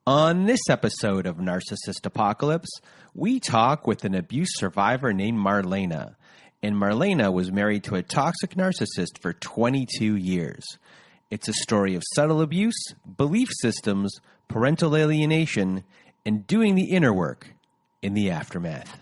On this episode of Narcissist Apocalypse, we talk with an abuse survivor named Marlena. And Marlena was married to a toxic narcissist for 22 years. It's a story of subtle abuse, belief systems, parental alienation, and doing the inner work in the aftermath.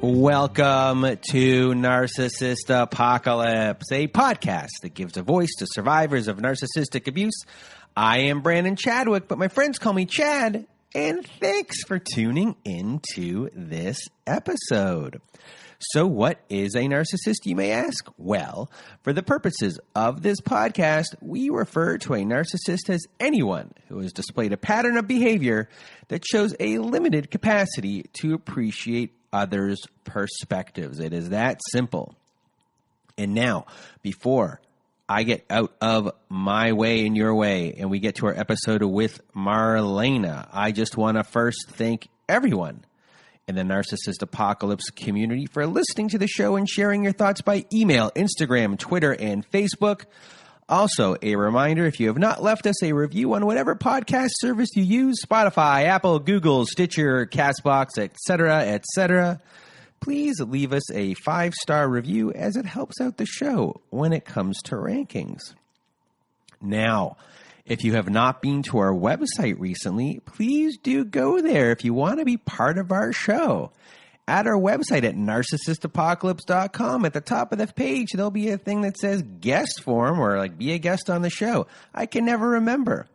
Welcome to Narcissist Apocalypse, a podcast that gives a voice to survivors of narcissistic abuse. I am Brandon Chadwick, but my friends call me Chad, and thanks for tuning into this episode. So what is a narcissist, you may ask? Well, for the purposes of this podcast, we refer to a narcissist as anyone who has displayed a pattern of behavior that shows a limited capacity to appreciate others' perspectives. It is that simple. And now, before I get out of my way and your way, and we get to our episode with Marlena, I just want to first thank everyone in the Narcissist Apocalypse community for listening to the show and sharing your thoughts by email, Instagram, Twitter, and Facebook. Also, a reminder, if you have not left us a review on whatever podcast service you use, Spotify, Apple, Google, Stitcher, CastBox, etc., please leave us a 5-star review as it helps out the show when it comes to rankings. Now, if you have not been to our website recently, please do go there if you want to be part of our show. At our website at narcissistapocalypse.com, at the top of the page, there'll be a thing that says guest form or like be a guest on the show. I can never remember.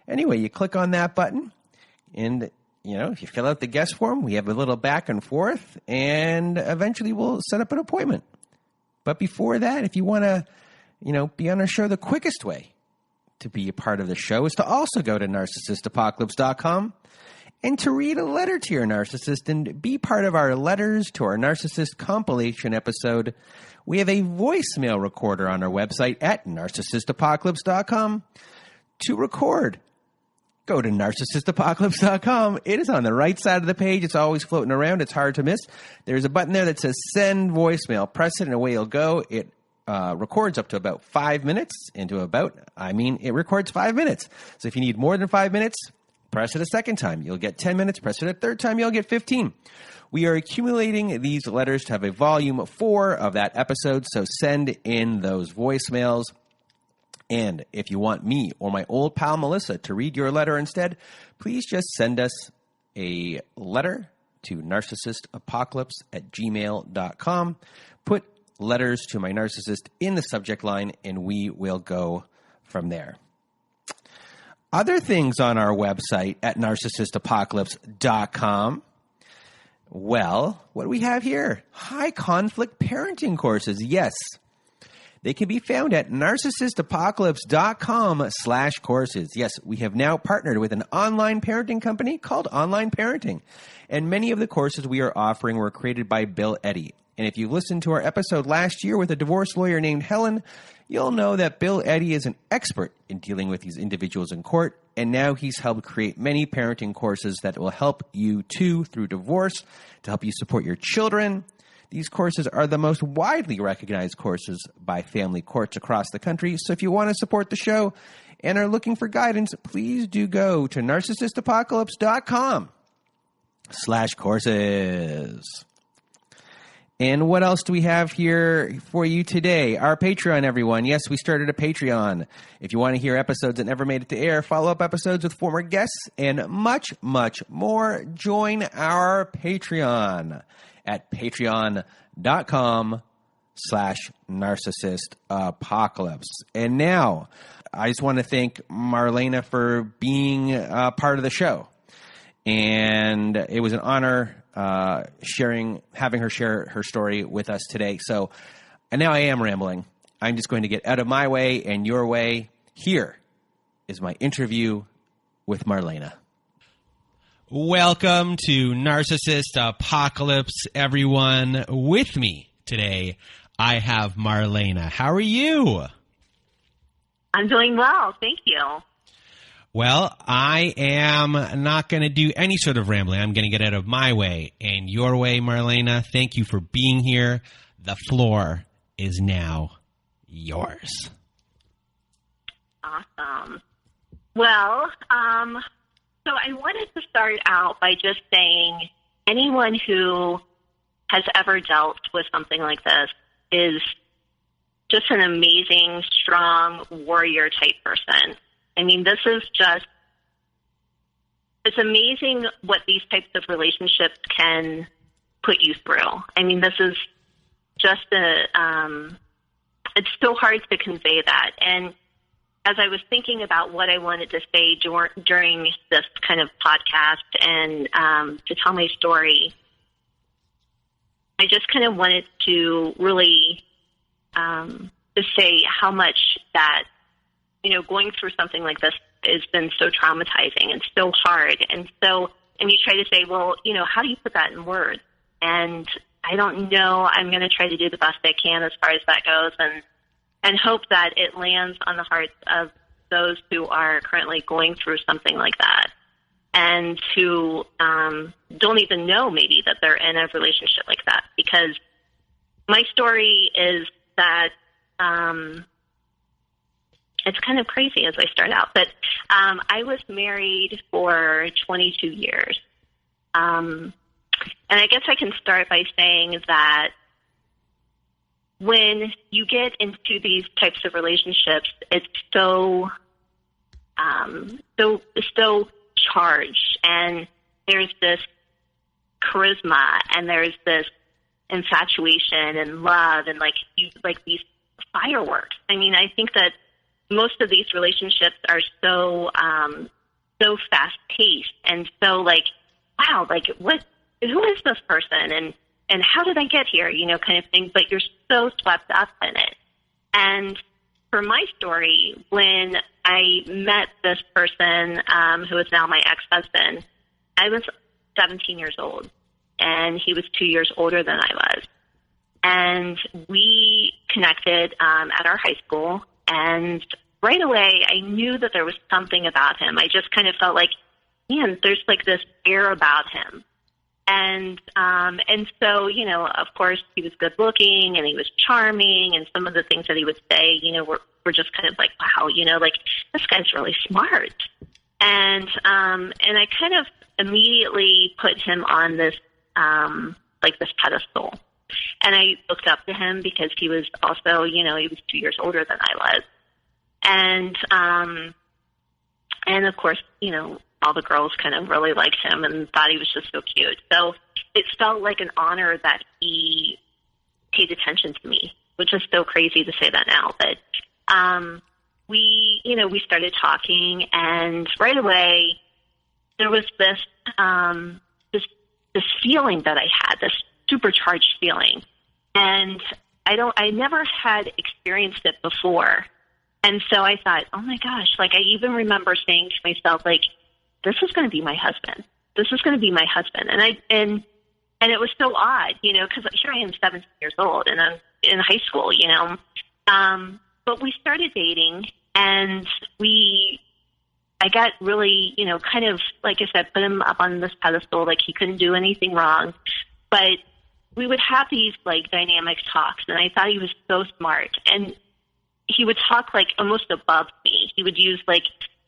Anyway, you click on that button and, if you fill out the guest form, we have a little back and forth and eventually we'll set up an appointment. But before that, if you want to, be on our show, the quickest way to be a part of the show is to also go to narcissistapocalypse.com and to read a letter to your narcissist and be part of our Letters to Our Narcissist compilation episode. We have a voicemail recorder on our website at narcissistapocalypse.com to record. Go to narcissistapocalypse.com. It is on the right side of the page. It's always floating around. It's hard to miss. There's a button there that says send voicemail. Press it and away you'll go. It records up to about 5 minutes. It records 5 minutes. So if you need more than 5 minutes, press it a second time. You'll get 10 minutes. Press it a third time. You'll get 15. We are accumulating these letters to have a volume 4 of that episode, so send in those voicemails. And if you want me or my old pal Melissa to read your letter instead, please just send us a letter to narcissistapocalypse@gmail.com. Put letters to my narcissist in the subject line, and we will go from there. Other things on our website at narcissistapocalypse.com. Well, what do we have here? High conflict parenting courses. Yes. They can be found at narcissistapocalypse.com/courses. Yes, we have now partnered with an online parenting company called Online Parenting. And many of the courses we are offering were created by Bill Eddy. And if you listened to our episode last year with a divorce lawyer named Helen, you'll know that Bill Eddy is an expert in dealing with these individuals in court, and now he's helped create many parenting courses that will help you too through divorce, to help you support your children. These courses are the most widely recognized courses by family courts across the country, so if you want to support the show and are looking for guidance, please do go to narcissistapocalypse.com/courses. And what else do we have here for you today? Our Patreon, everyone. Yes, we started a Patreon. If you want to hear episodes that never made it to air, follow-up episodes with former guests, and much, much more, join our Patreon at patreon.com/narcissistapocalypse. And now, I just want to thank Marlena for being part of the show. And it was an honor having her share her story with us today. So, and now I am rambling. I'm just going to get out of my way and your way. Here is my interview with Marlena. Welcome to Narcissist Apocalypse, everyone. With me today, I have Marlena. How are you? I'm doing well, thank you. Well, I am not going to do any sort of rambling. I'm going to get out of my way and your way, Marlena. Thank you for being here. The floor is now yours. Awesome. Well, so I wanted to start out by just saying anyone who has ever dealt with something like this is just an amazing, strong, warrior type person. I mean, it's amazing what these types of relationships can put you through. I mean, this is just it's so hard to convey that. And as I was thinking about what I wanted to say during this kind of podcast and to tell my story, I just kind of wanted to really to say how much that, going through something like this has been so traumatizing and so hard. And you try to say, well, how do you put that in words? And I don't know. I'm going to try to do the best I can as far as that goes and hope that it lands on the hearts of those who are currently going through something like that and who don't even know maybe that they're in a relationship like that. Because my story is that it's kind of crazy as I start out, but I was married for 22 years. And I guess I can start by saying that when you get into these types of relationships, it's so charged, and there's this charisma, and there's this infatuation and love, and like these fireworks. I mean, I think that most of these relationships are so fast paced and so wow, who is this person? And how did I get here, kind of thing, but you're so swept up in it. And for my story, when I met this person who is now my ex-husband, I was 17 years old, and he was 2 years older than I was. And we connected at our high school, and right away I knew that there was something about him. I just kind of felt like, man, there's this air about him. And so, of course, he was good looking and he was charming, and some of the things that he would say, were just kind of like, wow, this guy's really smart. And I kind of immediately put him on this, this pedestal. And I looked up to him because he was also, he was 2 years older than I was. And of course, all the girls kind of really liked him and thought he was just so cute. So it felt like an honor that he paid attention to me, which is so crazy to say that now. But we started talking, and right away there was this feeling that I had, this supercharged feeling, and I never had experienced it before. And so I thought, oh my gosh, I even remember saying to myself, this is going to be my husband. This is going to be my husband. And it was so odd, because here I am 17 years old and I'm in high school, but we started dating, and I got really, kind of, like I said, put him up on this pedestal, he couldn't do anything wrong, but we would have these dynamic talks, and I thought he was so smart, and he would talk almost above me. He would use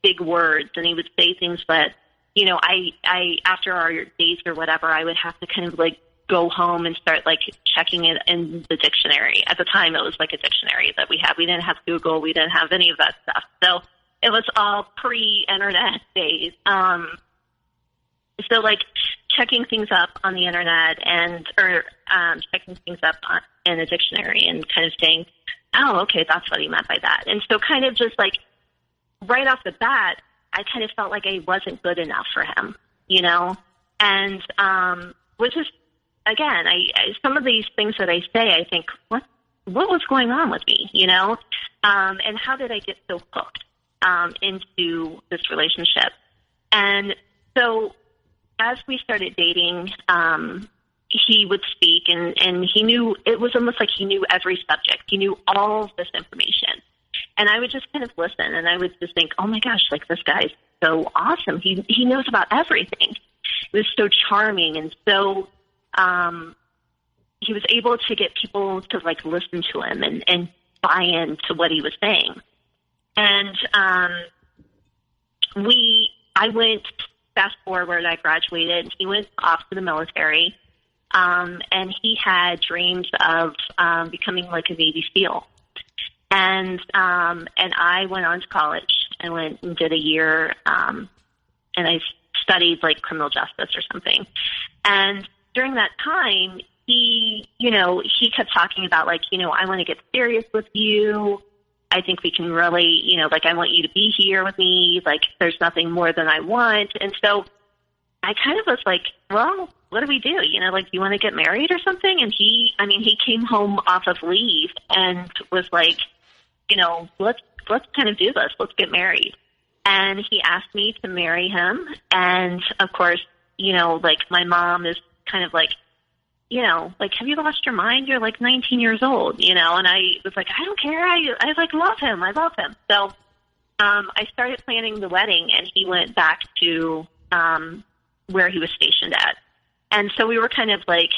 big words, and he would say things that, I after our dates or whatever, I would have to kind of go home and start checking it in the dictionary. At the time, it was a dictionary that we had. We didn't have Google. We didn't have any of that stuff. So it was all pre-internet days. So checking things up on the internet or checking things up in a dictionary and kind of saying, oh, okay, that's what he meant by that. And so kind of just right off the bat, I kind of felt like I wasn't good enough for him, and which is, again, I some of these things that I say, I think, what was going on with me, and how did I get so hooked into this relationship? And so as we started dating, he would speak, and he knew, it was almost like he knew every subject. He knew all of this information. And I would just kind of listen, and I would just think, oh my gosh, like, this guy's so awesome. He knows about everything. It was so charming, and so he was able to get people to, like, listen to him and buy into what he was saying. And I went, fast forward, I graduated. He went off to the military, and he had dreams of becoming like a Navy SEAL. And I went on to college. I went and did a year, and I studied like criminal justice or something. And during that time, he kept talking about, like, I want to get serious with you. I think we can really, like, I want you to be here with me. Like, there's nothing more than I want. And so I kind of was like, well, what do we do? Like, do you want to get married or something? And he came home off of leave and was like, let's kind of do this. Let's get married. And he asked me to marry him. And of course, like, my mom is kind of like, like, have you lost your mind? You're like 19 years old, and I was like, I don't care. I like love him. I love him. So, I started planning the wedding, and he went back to, where he was stationed at. And so we were kind of like,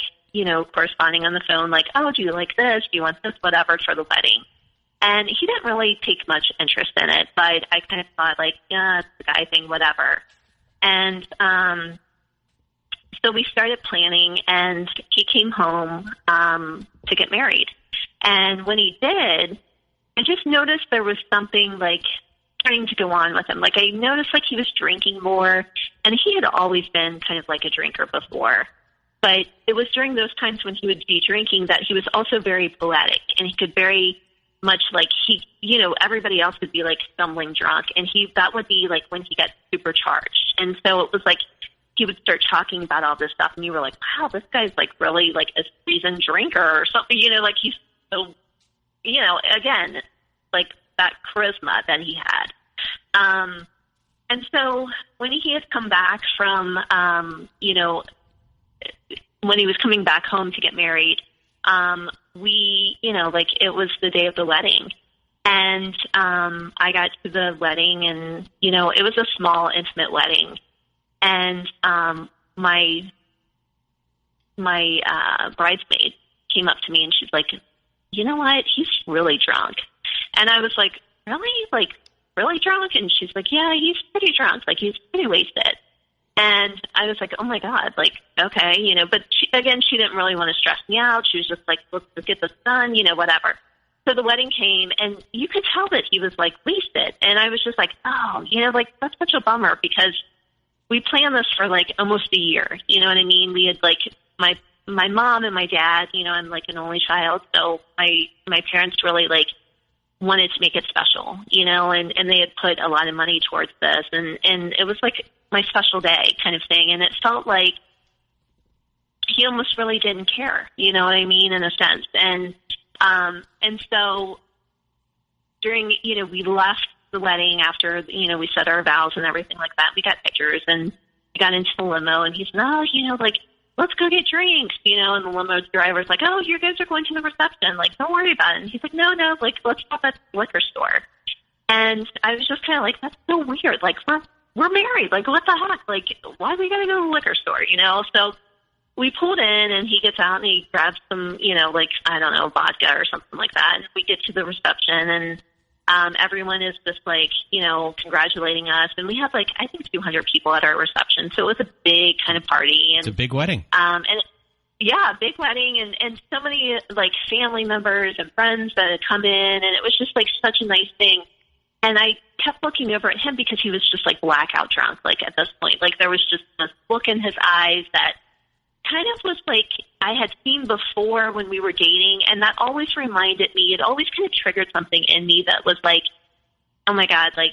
corresponding on the phone, like, oh, do you like this? Do you want this? Whatever, for the wedding. And he didn't really take much interest in it, but I kind of thought, like, yeah, it's the guy thing, whatever. And, so we started planning, and he came home to get married. And when he did, I just noticed there was something, like, starting to go on with him. Like, I noticed, like, he was drinking more, and he had always been kind of like a drinker before. But it was during those times when he would be drinking that he was also very poetic, and he could very much, like, everybody else would be, like, stumbling drunk, and that would be, like, when he got supercharged. And so it was like, he would start talking about all this stuff, and you were like, wow, this guy's, like, really, like, a seasoned drinker or something, like, he's so, again, like, that charisma that he had. And so when he had come back from, when he was coming back home to get married, we, like, it was the day of the wedding. And I got to the wedding, and, it was a small, intimate wedding. And my bridesmaid came up to me, and she's like, you know what? He's really drunk. And I was like, really? Like, really drunk? And she's like, yeah, he's pretty drunk. Like, he's pretty wasted. And I was like, oh my God, like, okay, but she didn't really want to stress me out. She was just like, let's get this done, whatever. So the wedding came, and you could tell that he was, like, wasted. And I was just like, oh, like, that's such a bummer, because we planned this for, like, almost a year. You know what I mean? We had, like, my mom and my dad, I'm, like, an only child. So my parents really, like, wanted to make it special, and they had put a lot of money towards this. And it was, like, my special day kind of thing. And it felt like he almost really didn't care, you know what I mean, in a sense. And so during, we left the wedding after, we said our vows and everything like that. We got pictures, and we got into the limo, and he's, no, like, let's go get drinks, and the limo driver's like, oh, you guys are going to the reception. Like, don't worry about it. And he's like, no, like, let's stop at the liquor store. And I was just kind of like, that's so weird. Like, we're married. Like, what the heck? Like, why we got to go to the liquor store, So we pulled in, and he gets out, and he grabs some, like, I don't know, vodka or something like that. And we get to the reception, and everyone is just, like, congratulating us. And we had, like, I think 200 people at our reception. So it was a big kind of party. And it's a big wedding. Yeah, big wedding, and so many, like, family members and friends that had come in. And it was just, like, such a nice thing. And I kept looking over at him because he was just, like, blackout drunk, like, at this point. Like, there was just this look in his eyes that kind of was like I had seen before when we were dating, and that always reminded me, it always kind of triggered something in me that was like, oh my God, like,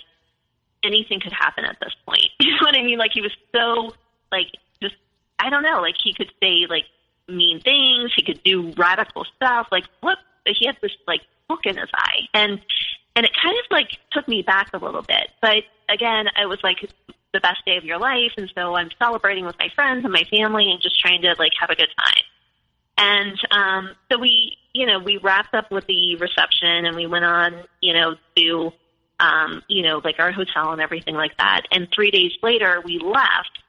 anything could happen at this point. You know what I mean? Like, he was so, like, just, I don't know, like, he could say, like, mean things, he could do radical stuff, like, what, he had this, like, look in his eye, and it kind of, like, took me back a little bit, but again, I was like, the best day of your life. And so I'm celebrating with my friends and my family and just trying to like have a good time. And so we wrapped up with the reception and we went on, to, like our hotel and everything like that. And 3 days later, we left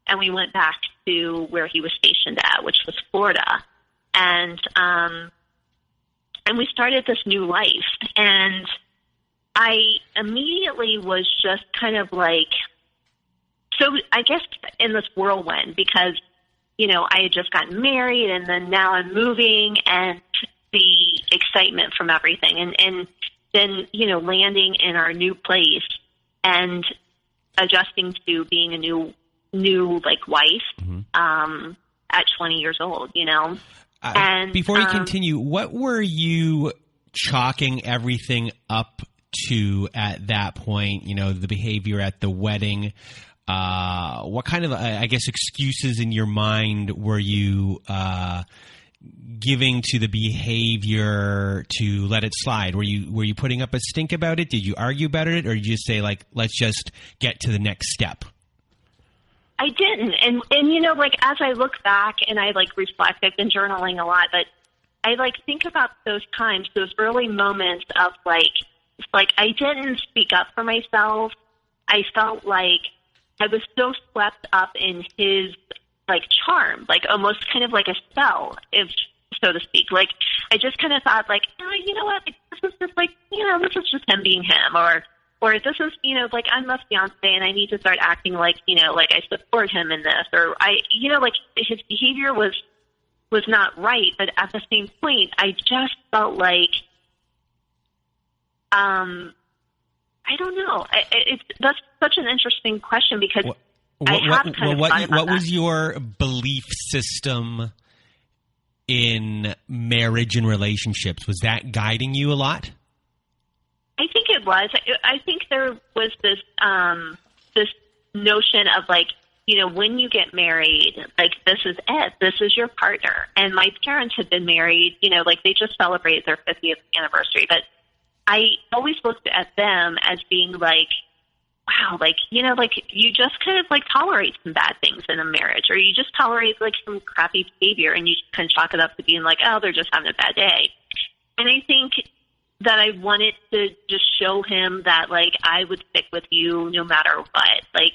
and we went back to where he was stationed at, which was Florida. And we started this new life. And I immediately was just kind of like, so I guess in this whirlwind, because I had just gotten married and then now I'm moving and the excitement from everything and then, landing in our new place and adjusting to being a new like wife, at 20 years old, and before you continue, what were you chalking everything up to at that point? The behavior at the wedding. What kind of, I guess, excuses in your mind were you giving to the behavior to let it slide? Were you putting up a stink about it? Did you argue about it, or did you just say like, let's just get to the next step? I didn't, and like as I look back and I like reflect, I've been journaling a lot, but I like think about those times, those early moments of like I didn't speak up for myself. I felt like I was so swept up in his like charm, like almost kind of like a spell, if so to speak. Like I just kind of thought like, oh, you know what, this is just like, this is just him being him, or this is, like I'm a fiance and I need to start acting like, like I support him in this, or like his behavior was not right. But at the same point, I just felt like, I don't know. That's such an interesting question because what was your belief system in marriage and relationships? Was that guiding you a lot? I think it was. I think there was this this notion of like, when you get married, like this is it. This is your partner. And my parents had been married, like they just celebrated their 50th anniversary, but I always looked at them as being like, wow, like, like you just kind of like tolerate some bad things in a marriage, or you just tolerate like some crappy behavior and you kind of chalk it up to being like, oh, they're just having a bad day. And I think that I wanted to just show him that like I would stick with you no matter what, like,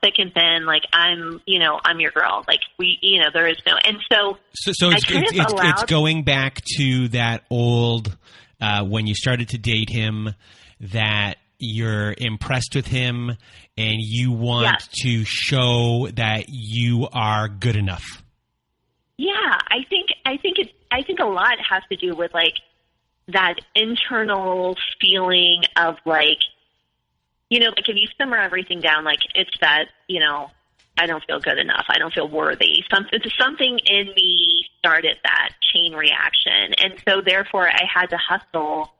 thick and thin, like I'm your girl. Like there is no, and so it's going back to that old, when you started to date him, that you're impressed with him and you want to show that you are good enough. Yeah, I think a lot has to do with like that internal feeling of like, like if you simmer everything down, like it's that, I don't feel good enough. I don't feel worthy. Something in me started that chain reaction. And so therefore I had to hustle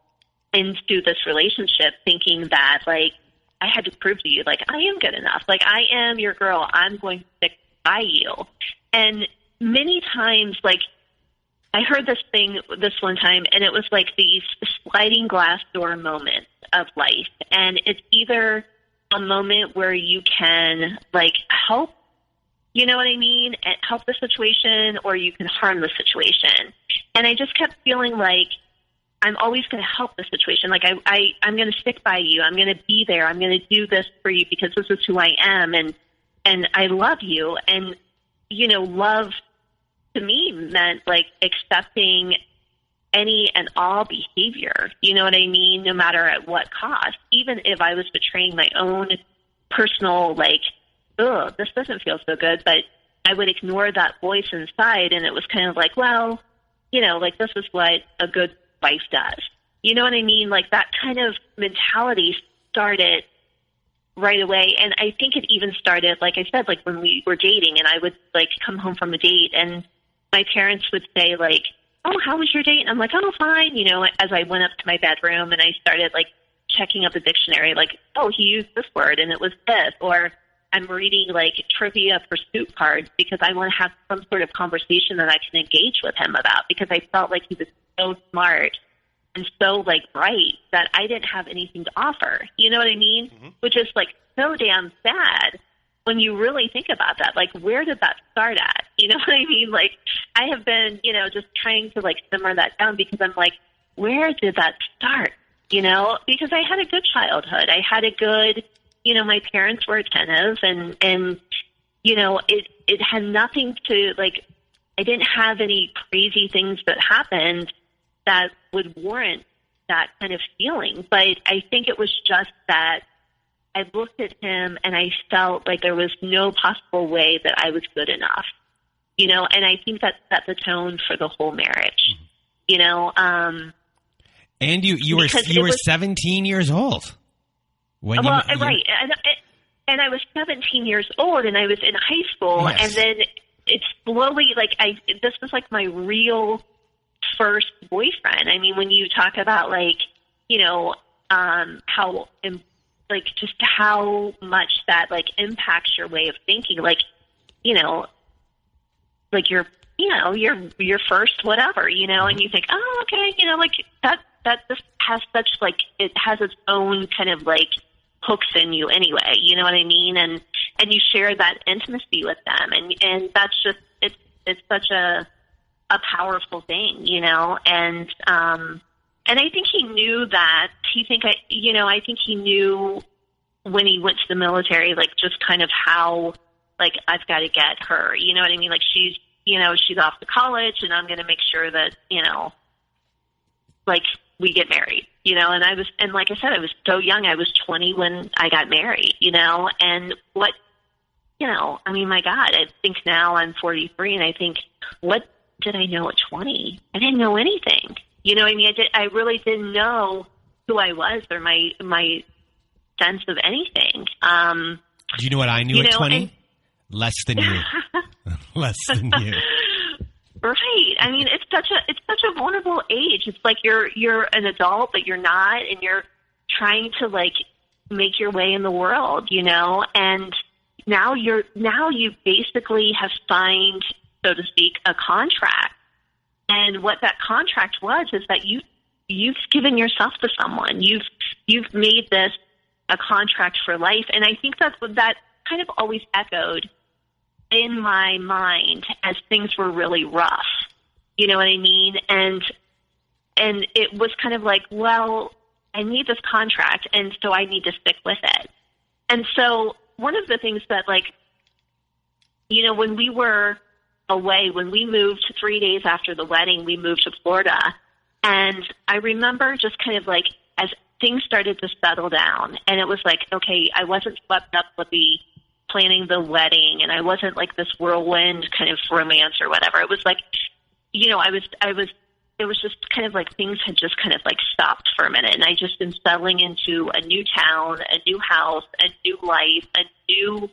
into this relationship thinking that like I had to prove to you, like I am good enough. Like I am your girl. I'm going to stick by you. And many times, like I heard this one time, and it was like these sliding glass door moments of life. And it's either a moment where you can like help, you know what I mean? And help the situation, or you can harm the situation. And I just kept feeling like I'm always going to help the situation. Like I'm going to stick by you. I'm going to be there. I'm going to do this for you because this is who I am. And I love you. And, love to me meant like accepting any and all behavior, you know what I mean? No matter at what cost, even if I was betraying my own personal, like, oh, this doesn't feel so good, but I would ignore that voice inside. And it was kind of like, well, like this is what a good wife does. You know what I mean? Like that kind of mentality started right away. And I think it even started, like I said, like when we were dating and I would like come home from a date and my parents would say like, oh, how was your date? And I'm like, oh, fine. As I went up to my bedroom and I started like checking up the dictionary, like, oh, he used this word and it was this, or I'm reading like trivia pursuit cards because I want to have some sort of conversation that I can engage with him about, because I felt like he was so smart and so like bright that I didn't have anything to offer. You know what I mean? Mm-hmm. Which is like so damn sad when you really think about that. Like, where did that start at? You know what I mean? Like, I have been, you know, just trying to like simmer that down because I'm like, where did that start? You know, because I had a good childhood. I had a good, you know, my parents were attentive and, you know, it had nothing to like, I didn't have any crazy things that happened that would warrant that kind of feeling. But I think it was just that I looked at him and I felt like there was no possible way that I was good enough, you know, and I think that set the tone for the whole marriage, you know. And you were 17 years old when right. And I was 17 years old and I was in high school. Yes. And then it slowly, like, this was like my real first boyfriend. I mean, when you talk about like, you know, how, like, just how much that like impacts your way of thinking, like, you know, like your first whatever, you know, and you think, oh, okay, you know, like that just has such like, it has its own kind of like hooks in you anyway, you know what I mean? And you share that intimacy with them. And that's just, it's such a powerful thing, you know? And I think he knew that. I think he knew when he went to the military, like just kind of how, like, I've got to get her, you know what I mean? Like she's off to college and I'm going to make sure that, you know, like we get married, you know, and like I said, I was so young. I was 20 when I got married, you know, and what, you know, I mean, my God, I think now I'm 43 and I think, what did I know at 20? I didn't know anything. You know what I mean? I really didn't know who I was or my sense of anything. Do you know what I knew at 20? Less than you. Less than you. Right. I mean, it's such a vulnerable age. It's like you're an adult, but you're not, and you're trying to like make your way in the world, you know. And now you basically have signed, so to speak, a contract. And what that contract was is that you've given yourself to someone. You've made this a contract for life. And I think that kind of always echoed in my mind as things were really rough. You know what I mean? And it was kind of like, well, I need this contract, and so I need to stick with it. And so one of the things that, like, you know, when we were away, when we moved 3 days after the wedding, we moved to Florida. And I remember just kind of like as things started to settle down, and it was like, okay, I wasn't swept up with the planning the wedding, and I wasn't like this whirlwind kind of romance or whatever. It was like, you know, it was just kind of like things had just kind of like stopped for a minute, and I just been settling into a new town, a new house, a new life, a new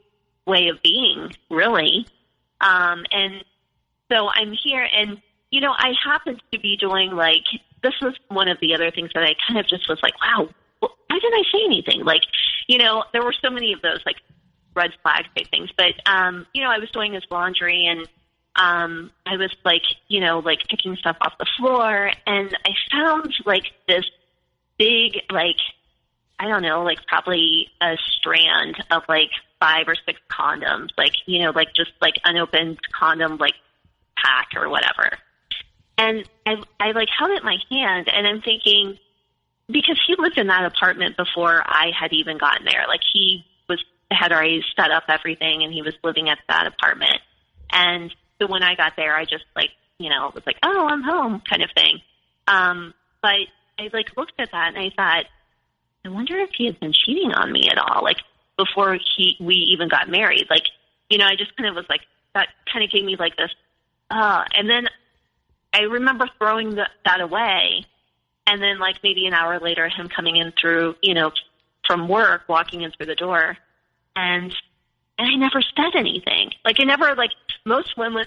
way of being, really. And so I'm here, and, you know, I happened to be doing like, this was one of the other things that I kind of just was like, wow, why didn't I say anything? Like, you know, there were so many of those like red flag type things, but, you know, I was doing his laundry, and I was like, you know, like picking stuff off the floor, and I found like this big, like, I don't know, like probably a strand of like 5 or 6 condoms, like, you know, like just like unopened condom, like pack or whatever. And I like held it in my hand, and I'm thinking, because he lived in that apartment before I had even gotten there, like he had already set up everything, and he was living at that apartment. And so when I got there, I just like, you know, was like, oh, I'm home kind of thing. But I like looked at that and I thought, I wonder if he had been cheating on me at all, like before we even got married. Like, you know, I just kind of was like, that kind of gave me like this, and then I remember throwing that away. And then like maybe an hour later, him coming in through, you know, from work, walking in through the door. And I never said anything. Like I never, like most women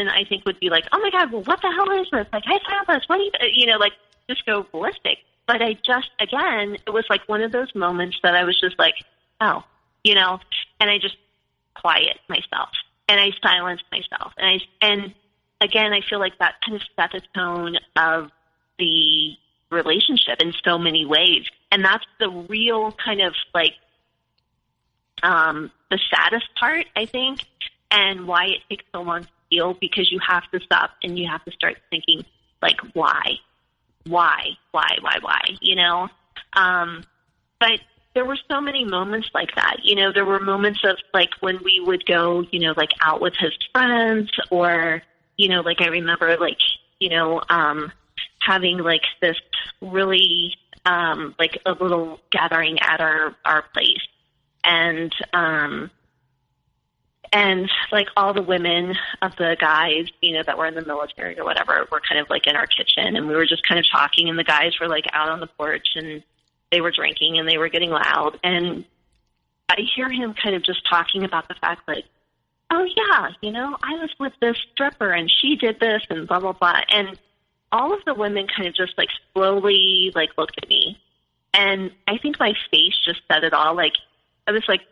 I think would be like, oh my God, well, what the hell is this? Like, I found this. What do you know, like just go ballistic. But I just, again, it was like one of those moments that I was just like, oh, you know, and I just quiet myself and I silenced myself. And again, I feel like that kind of set the tone of the relationship in so many ways. And that's the real kind of like the saddest part, I think, and why it takes so long to heal, because you have to stop and you have to start thinking, like, why, you know? But there were so many moments like that. You know, there were moments of, like, when we would go, you know, like, out with his friends, or, you know, like, I remember, like, you know, having, like, this really, like, a little gathering at our place. And like all the women of the guys, you know, that were in the military or whatever, were kind of like in our kitchen, and we were just kind of talking, and the guys were like out on the porch, and they were drinking and they were getting loud. And I hear him kind of just talking about the fact, like, oh yeah, you know, I was with this stripper and she did this and blah, blah, blah. And all of the women kind of just like slowly like looked at me. And I think my face just said it all. Like, I was like,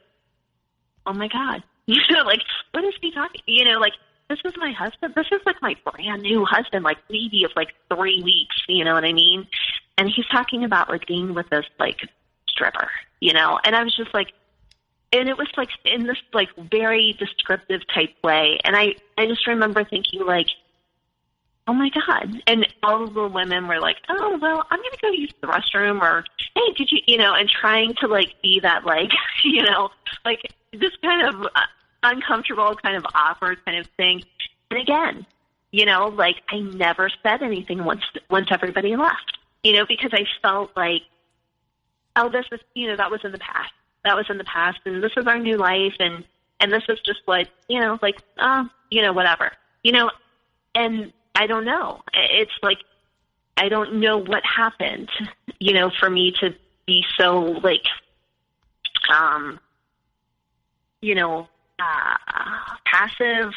oh my God, you know, like, what is he talking? You know, like, this is my husband. This is like my brand new husband, like baby of like 3 weeks, you know what I mean? And he's talking about like being with this like stripper, you know? And I was just like, and it was like in this like very descriptive type way. And I just remember thinking like, oh my God. And all of the women were like, oh, well, I'm going to go use the restroom, or, hey, did you, you know, and trying to like be that like, you know, like this kind of uncomfortable, kind of awkward kind of thing. And again, you know, like I never said anything once everybody left, you know, because I felt like, oh, this is, you know, that was in the past. That was in the past, and this is our new life, and this is just what, you know, like, you know, whatever, you know, and I don't know. It's like, I don't know what happened, you know, for me to be so like, you know, passive,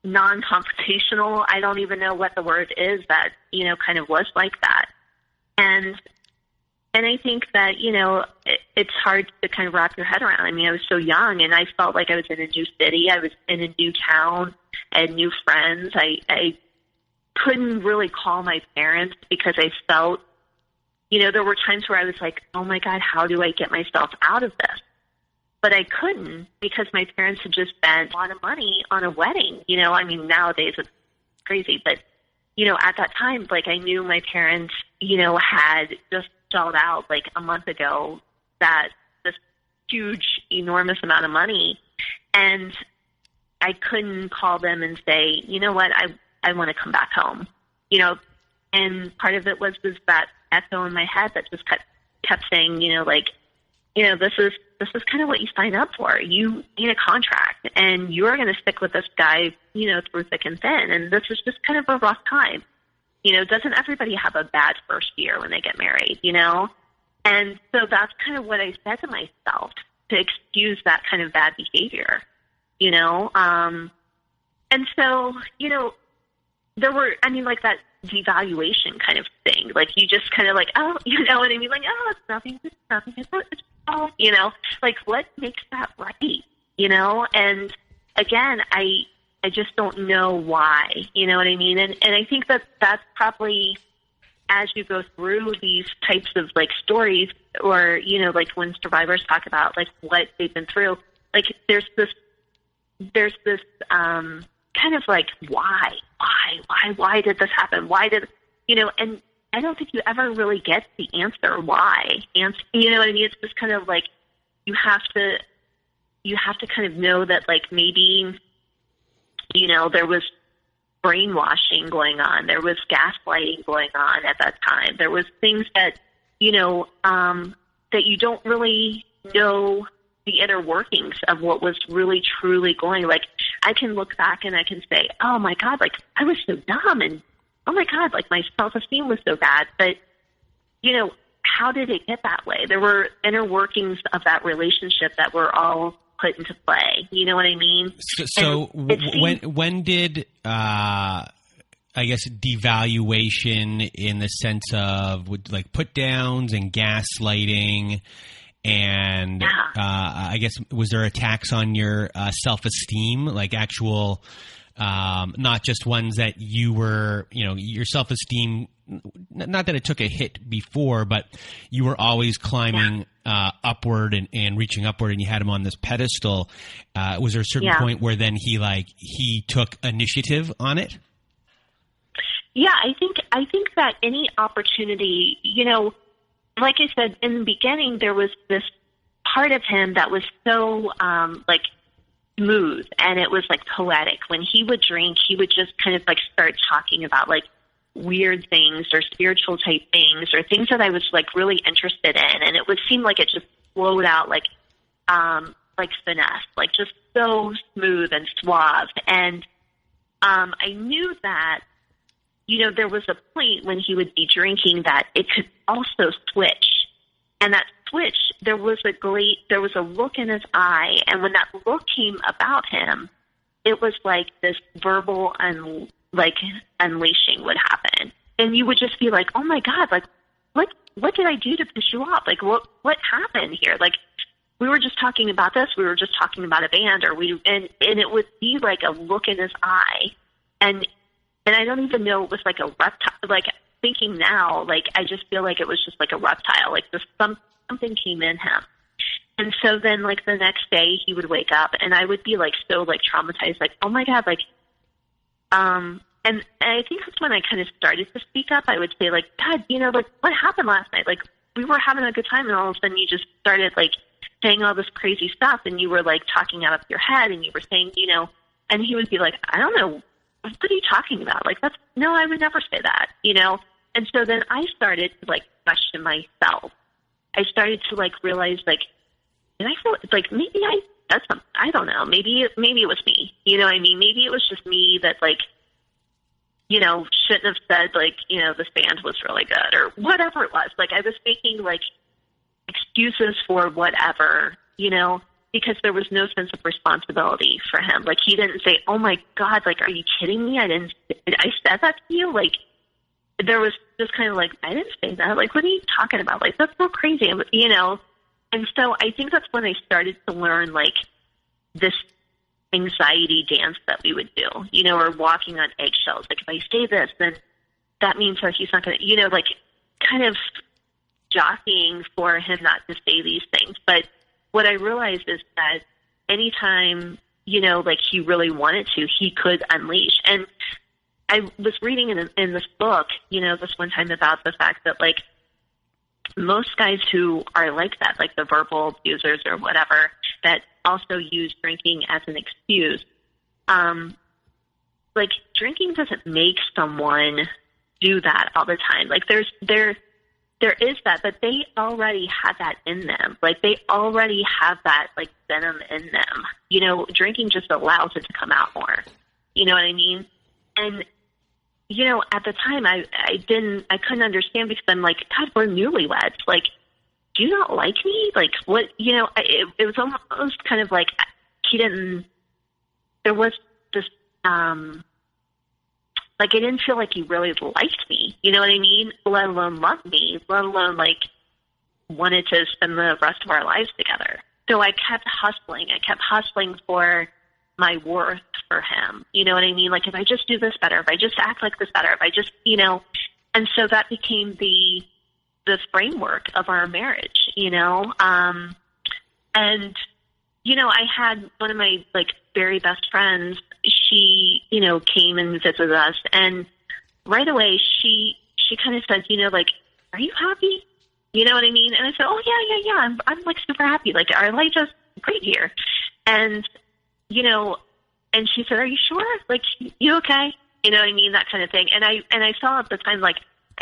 non-confrontational. I don't even know what the word is that, you know, kind of was like that. And I think that, you know, it's hard to kind of wrap your head around. I mean, I was so young, and I felt like I was in a new city. I was in a new town. I had new friends. I couldn't really call my parents because I felt, you know, there were times where I was like, oh my God, how do I get myself out of this? But I couldn't, because my parents had just spent a lot of money on a wedding. You know, I mean, nowadays it's crazy, but, you know, at that time, like, I knew my parents, you know, had just shelled out like a month ago that this huge, enormous amount of money. And I couldn't call them and say, you know what, I want to come back home, you know. And part of it was that echo in my head that just kept saying, you know, like, you know, this is kind of what you sign up for. You need a contract, and you're going to stick with this guy, you know, through thick and thin. And this is just kind of a rough time. You know, doesn't everybody have a bad first year when they get married, you know? And so that's kind of what I said to myself to excuse that kind of bad behavior, you know? And so, you know, there were, I mean, like that devaluation kind of thing. Like, you just kind of like, oh, you know what I mean? Like, oh, it's nothing, it's all, you know? Like, what makes that right, you know? And again, I just don't know why, you know what I mean? And I think that that's probably, as you go through these types of like stories, or, you know, like when survivors talk about like what they've been through, like there's this kind of like, why did this happen? Why did, you know, and I don't think you ever really get the answer why. And you know what I mean? It's just kind of like, you have to kind of know that, like, maybe, you know, there was brainwashing going on. There was gaslighting going on at that time. There was things that, you know, that you don't really know the inner workings of what was really truly going. Like, I can look back and I can say, oh my God, like, I was so dumb, and oh my God, like, my self-esteem was so bad. But, you know, how did it get that way? There were inner workings of that relationship that were all put into play. You know what I mean? So when did, I guess, devaluation in the sense of like put downs and gaslighting, and I guess, was there attacks on your self-esteem, like actual not just ones that you were, your self-esteem, not that it took a hit before, but you were always climbing upward and reaching upward, and you had him on this pedestal. Was there a certain point where then he took initiative on it? Yeah, I think that any opportunity, like I said in the beginning, there was this part of him that was so smooth, and it was poetic. When he would drink, he would just kind of start talking about weird things or spiritual type things or things that I was really interested in, and it would seem like it just flowed out like finesse, just so smooth and suave. And I knew that there was a point when he would be drinking that it could also switch. And that switch, there was a look in his eye. And when that look came about him, it was like this verbal unleashing would happen. And you would just be like, oh my God, what did I do to piss you off? What happened here? We were just talking about this. We were just talking about a band, and it would be a look in his eye. And I don't even know, it was a reptile, thinking now, I just feel it was just a reptile, something came in him. And so then, the next day he would wake up and I would be so traumatized, oh my God, and I think that's when I kind of started to speak up. I would say God, what happened last night? We were having a good time and all of a sudden you just started saying all this crazy stuff, and you were talking out of your head, and you were saying, and he would be I don't know, what are you talking about? No, I would never say that, And so then I started to question myself. I started to realize did I feel maybe I said something? I don't know. Maybe it was me. You know what I mean? Maybe it was just me that shouldn't have said this band was really good or whatever it was. I was making excuses for whatever, because there was no sense of responsibility for him. He didn't say, oh my God, are you kidding me? I said that to you. There was just kind of I didn't say that. What are you talking about? That's so crazy, And so I think that's when I started to learn this anxiety dance that we would do, or walking on eggshells. If I say this, then that means that he's not going to, kind of jockeying for him not to say these things. But what I realized is that anytime, he really wanted to, he could unleash. And I was reading in this book, this one time about the fact that most guys who are like that, the verbal abusers or whatever, that also use drinking as an excuse, drinking doesn't make someone do that all the time. There is that, but they already have that in them. They already have that venom in them. Drinking just allows it to come out more. You know what I mean? And at the time I couldn't understand, because I'm God, we're newlyweds. Do you not like me? What, it was almost kind of he didn't, there was this, I didn't feel he really liked me. You know what I mean? Let alone loved me, let alone wanted to spend the rest of our lives together. So I kept hustling. I kept hustling for my worth for him. You know what I mean? If I just do this better, if I just act like this better, if I just, and so that became the framework of our marriage, and, I had one of my very best friends, she, came and visited us, and right away she kind of said, are you happy? You know what I mean? And I said, oh yeah. I'm super happy. Our life is great here. And, and she said, are you sure? You okay? You know what I mean? That kind of thing. And I saw at the time, I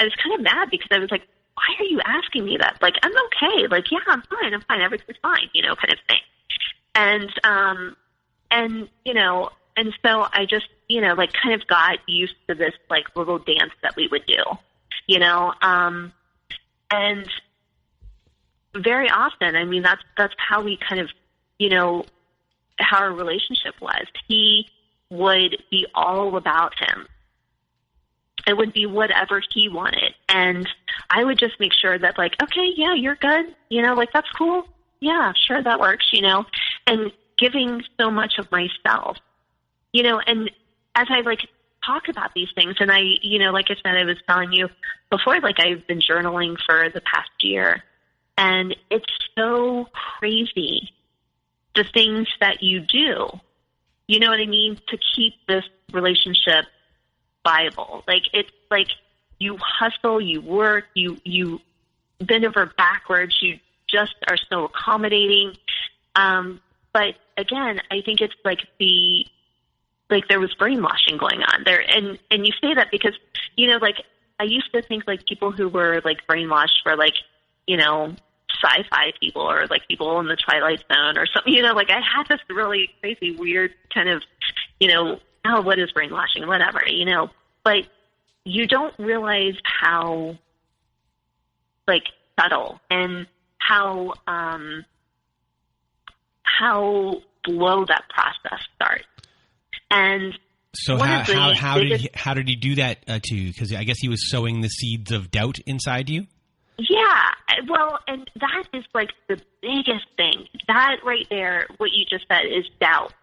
was kind of mad, because I was why are you asking me that? I'm okay. Yeah, I'm fine. Everything's fine, kind of thing. And and so I just, kind of got used to this, little dance that we would do, and very often, I mean, that's how we kind of, how our relationship was. He would be all about him. It would be whatever he wanted. And I would just make sure that okay, yeah, you're good. That's cool. Yeah, sure. That works, and giving so much of myself, and as I like talk about these things, and I, like I said, I was telling you before, like I've been journaling for the past year, and it's so crazy the things that you do, you know what I mean, to keep this relationship viable. Like, it's like you hustle, you work, you bend over backwards, you just are so accommodating. But again, I think it's like there was brainwashing going on there. And you say that because, like I used to think like people who were like brainwashed were like, sci-fi people or like people in the Twilight Zone or something, like I had this really crazy, weird kind of, oh, what is brainwashing, whatever, but you don't realize how like subtle and how slow that process starts. And so how did he do that to you? Because I guess he was sowing the seeds of doubt inside you. Yeah, well, and that is like the biggest thing. That right there, what you just said, is doubt.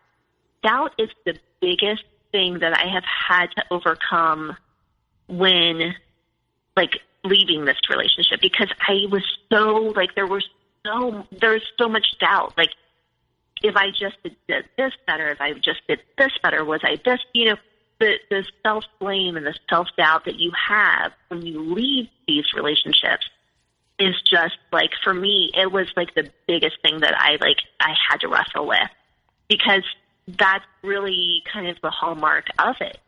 Doubt is the biggest thing that I have had to overcome when, like, leaving this relationship, because I was so, like, there was so much doubt. Like, if I just did this better, if I just did this better, was I this, the self-blame and the self-doubt that you have when you leave these relationships is just like, for me, it was like the biggest thing that I had to wrestle with, because that's really kind of the hallmark of it,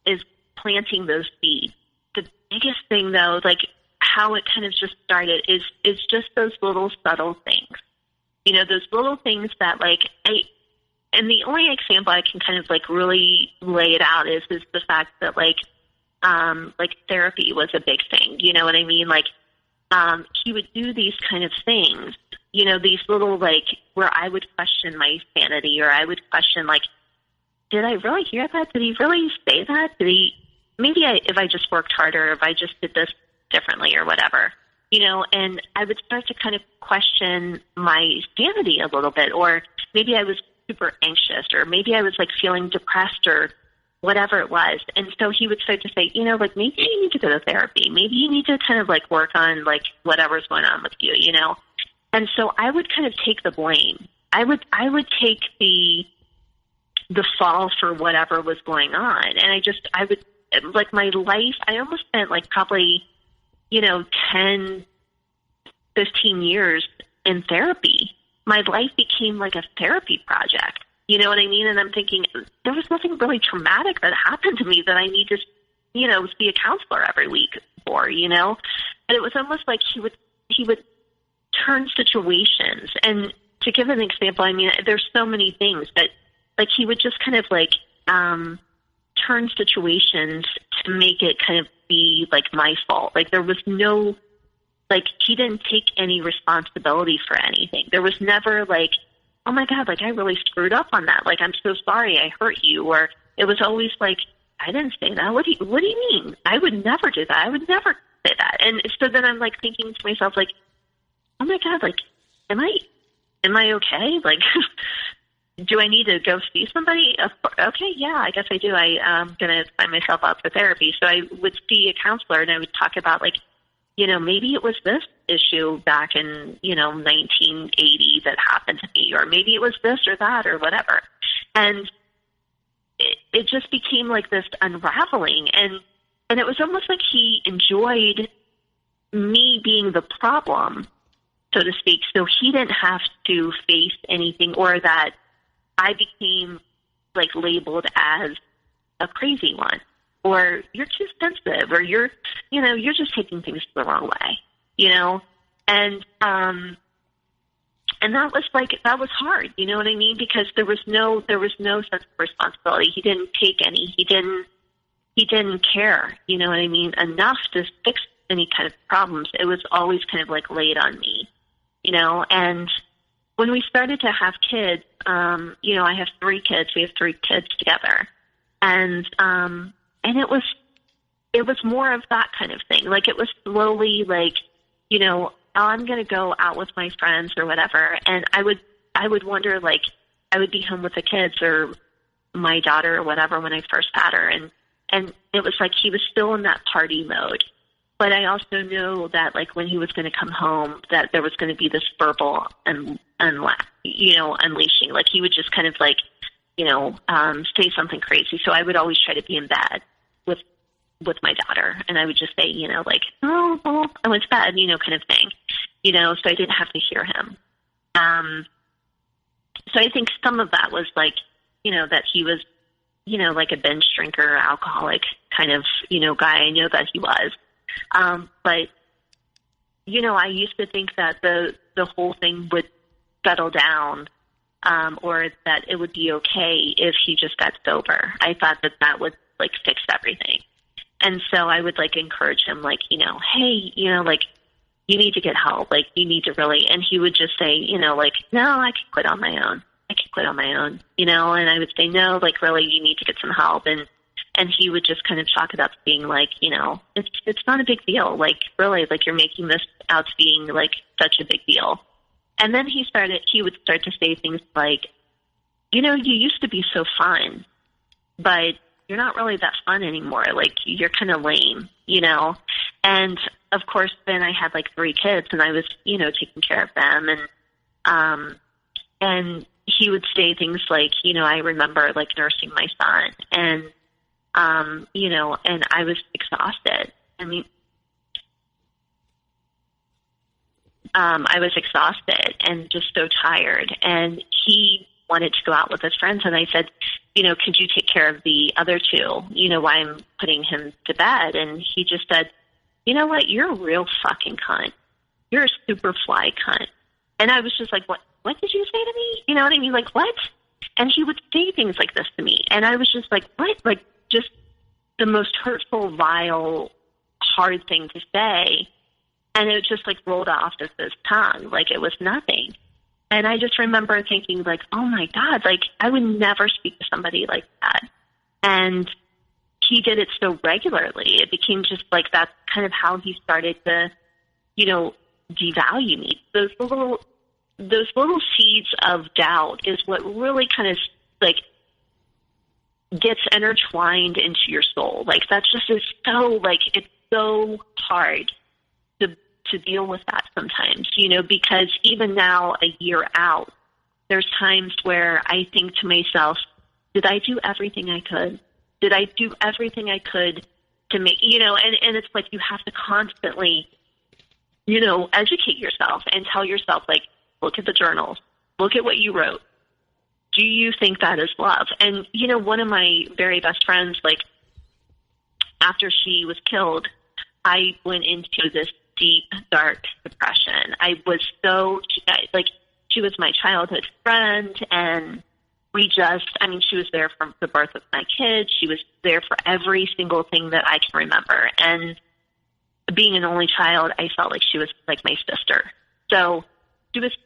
is planting those seeds. The biggest thing though, like how it kind of just started is just those little subtle things, those little things that like and the only example I can kind of like really lay it out is the fact that like therapy was a big thing. You know what I mean? Like, he would do these kind of things, these little, like, where I would question my sanity, or I would question, like, did I really hear that? Did he really say that? If I just worked harder, if I just did this differently or whatever, and I would start to kind of question my sanity a little bit, or maybe I was super anxious, or maybe I was like feeling depressed or whatever it was. And so he would start to say, like, maybe you need to go to therapy. Maybe you need to kind of like work on like whatever's going on with you, And so I would kind of take the blame. I would take the fall for whatever was going on. And I would like my life, I almost spent like probably, 10, 15 years in therapy. My life became like a therapy project. You know what I mean? And I'm thinking, there was nothing really traumatic that happened to me that I need to, see a counselor every week for, But it was almost like he would turn situations. And to give an example, I mean, there's so many things, but like he would just kind of like turn situations to make it kind of be like my fault. Like there was no, like he didn't take any responsibility for anything. There was never like, oh my God, like I really screwed up on that. Like, I'm so sorry I hurt you. Or it was always like, I didn't say that. What do you mean? I would never do that. I would never say that. And so then I'm like thinking to myself, like, oh my God, like, am I okay? Like, do I need to go see somebody? Okay, yeah, I guess I do. I'm going to sign myself up for therapy. So I would see a counselor and I would talk about like, maybe it was this issue back in, 1980 that happened to me, or maybe it was this or that or whatever. And it just became like this unraveling. And it was almost like he enjoyed me being the problem, so to speak, so he didn't have to face anything, or that I became like labeled as a crazy one. Or you're too sensitive, or you're just taking things the wrong way, and that was hard, you know what I mean? Because there was no sense of responsibility. He didn't take any. He didn't care, you know what I mean, enough to fix any kind of problems. It was always kind of like laid on me, And when we started to have kids, I have 3 kids. We have 3 kids together, and it was more of that kind of thing. Like, it was slowly like, I'm going to go out with my friends or whatever. And I would wonder, like, I would be home with the kids or my daughter or whatever when I first had her. And it was like he was still in that party mode. But I also know that, like, when he was going to come home, that there was going to be this verbal unleashing. Like, he would just kind of, like, say something crazy. So I would always try to be in bed with my daughter. And I would just say, like, oh, I went to bed, kind of thing. So I didn't have to hear him. So I think some of that was, like, that he was, like a binge drinker, alcoholic kind of, guy. I know that he was. But, I used to think that the whole thing would settle down, or that it would be okay if he just got sober. I thought that would, like, fix everything. And so I would, like, encourage him, like, hey, like, you need to get help. Like, you need to really, and he would just say, like, no, I can quit on my own. And I would say, no, like, really, you need to get some help. And he would just kind of chalk it up to being like, it's not a big deal. Like, really, like, you're making this out to being, like, such a big deal. And then he would start to say things like, you used to be so fun, but you're not really that fun anymore. Like, you're kind of lame, And, of course, then I had, like, 3 kids, and I was, taking care of them. And he would say things like, I remember, like, nursing my son, and I was exhausted. I was exhausted and just so tired. And he wanted to go out with his friends. And I said, could you take care of the other 2, while I'm putting him to bed? And he just said, you know what? You're a real fucking cunt. You're a super fly cunt. And I was just like, what did you say to me? You know what I mean? Like, what? And he would say things like this to me. And I was just like, what? Like, just the most hurtful, vile, hard thing to say. And it just, like, rolled off of his tongue like it was nothing. And I just remember thinking, like, oh, my God, like, I would never speak to somebody like that. And he did it so regularly. It became just, like, that's kind of how he started to, devalue me. Those little seeds of doubt is what really kind of, like, gets intertwined into your soul. Like, that just is so, like, it's so hard to deal with that sometimes, because even now, a year out, there's times where I think to myself, did I do everything I could? Did I do everything I could to make, and it's like you have to constantly, educate yourself and tell yourself, like, look at the journals, look at what you wrote. Do you think that is love? And, one of my very best friends, like, after she was killed, I went into this deep, dark depression. I was so, she was my childhood friend, and she was there from the birth of my kids. She was there for every single thing that I can remember. And being an only child, I felt like she was like my sister. So she was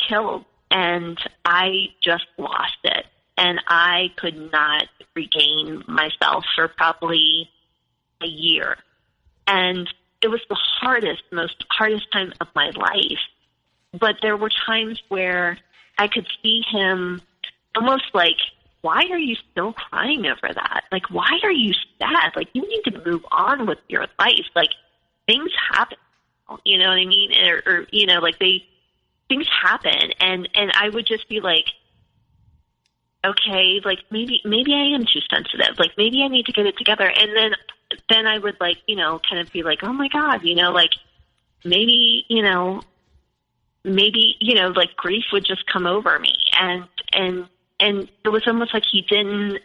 killed, and I just lost it. And I could not regain myself for probably a year. And it was the hardest time of my life. But there were times where I could see him almost like, why are you still crying over that? Like, why are you sad? Like, you need to move on with your life. Like, things happen, you know what I mean? Or like, things happen. And I would just be like, okay, like, maybe I am too sensitive. Like, maybe I need to get it together. And then I would, like, kind of be like, oh my God, like, maybe, like, grief would just come over me. And it was almost like he didn't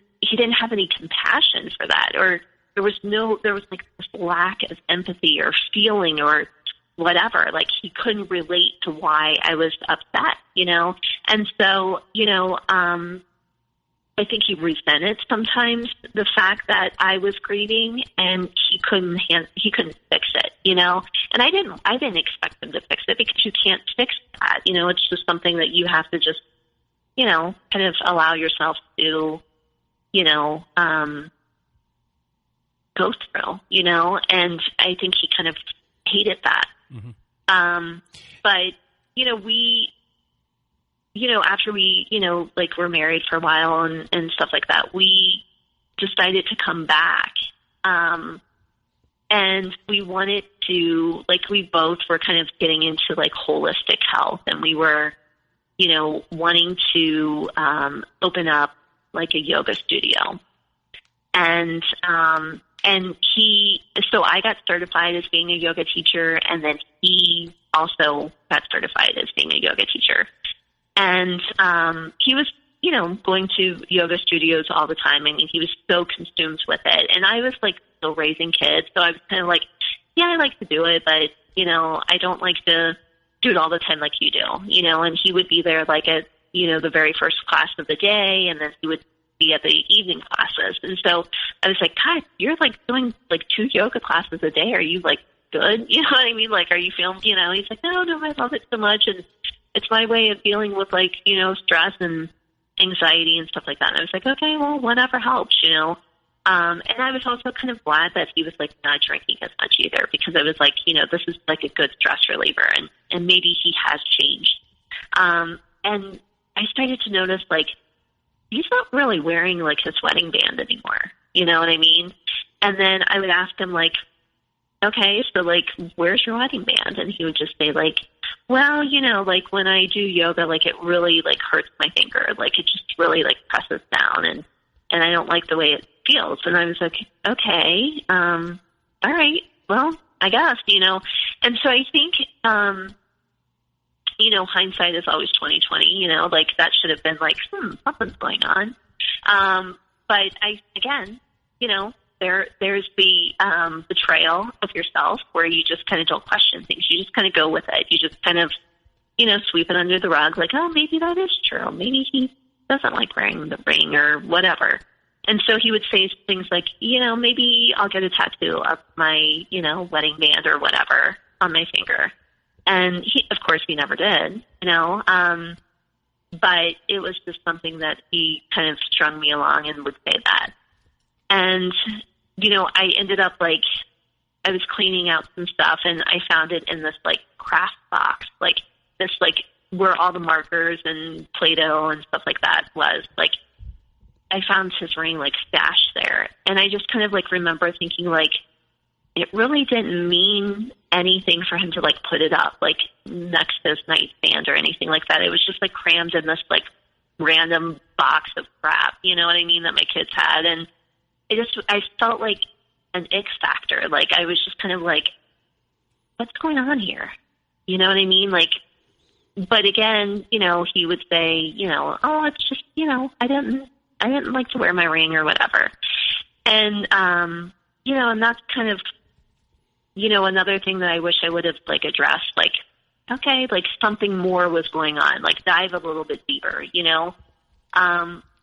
have any compassion for that, or there was like this lack of empathy or feeling or whatever. Like, he couldn't relate to why I was upset, And so, I think he resented sometimes the fact that I was grieving, and he couldn't fix it, And I didn't expect him to fix it, because you can't fix that, It's just something that you have to just, kind of allow yourself to, go through, And I think he kind of hated that. Mm-hmm. But we, after we, like were married for a while and stuff like that, we decided to come back. And we wanted to, like, we both were kind of getting into like holistic health, and we were, wanting to open up like a yoga studio. And so I got certified as being a yoga teacher, and then he also got certified as being a yoga teacher. And he was, going to yoga studios all the time. I mean, he was so consumed with it. And I was like still raising kids. So I was kind of like, yeah, I like to do it, but, I don't like to do it all the time like you do, and he would be there like at, the very first class of the day, and then he would be at the evening classes. And so I was like, God, you're like doing like 2 yoga classes a day. Are you like good? You know what I mean? Like, are you feeling, he's like, no, I love it so much. And it's my way of dealing with like, stress and anxiety and stuff like that. And I was like, okay, well, whatever helps, and I was also kind of glad that he was like not drinking as much either, because I was like, this is like a good stress reliever, and maybe he has changed. And I started to notice like, he's not really wearing like his wedding band anymore. You know what I mean? And then I would ask him like, okay, so like, where's your wedding band? And he would just say like, well, like when I do yoga, like it really like hurts my finger. Like it just really like presses down, and I don't like the way it feels. And I was like, okay, all right, well, I guess, And so I think, hindsight is always 20/20, like that should have been like, something's going on. But again, there's the betrayal of yourself, where you just kind of don't question things. You just kind of go with it. You just kind of, sweep it under the rug, like, oh, maybe that is true. Maybe he doesn't like wearing the ring or whatever. And so he would say things like, maybe I'll get a tattoo of my, wedding band or whatever on my finger. And of course, he never did, but it was just something that he kind of strung me along and would say that. And, I ended up like, I was cleaning out some stuff, and I found it in this like craft box, like this, like where all the markers and Play-Doh and stuff like that was. Like, I found his ring like stashed there. And I just kind of like remember thinking like, it really didn't mean anything for him to like put it up like next to his nightstand or anything like that. It was just like crammed in this like random box of crap, you know what I mean, that my kids had. And I felt like an ick factor. Like I was just kind of like, what's going on here? You know what I mean? Like, but again, he would say, oh, it's just, I didn't like to wear my ring or whatever. And, and that's kind of, another thing that I wish I would have like addressed, like, okay, like something more was going on, like dive a little bit deeper,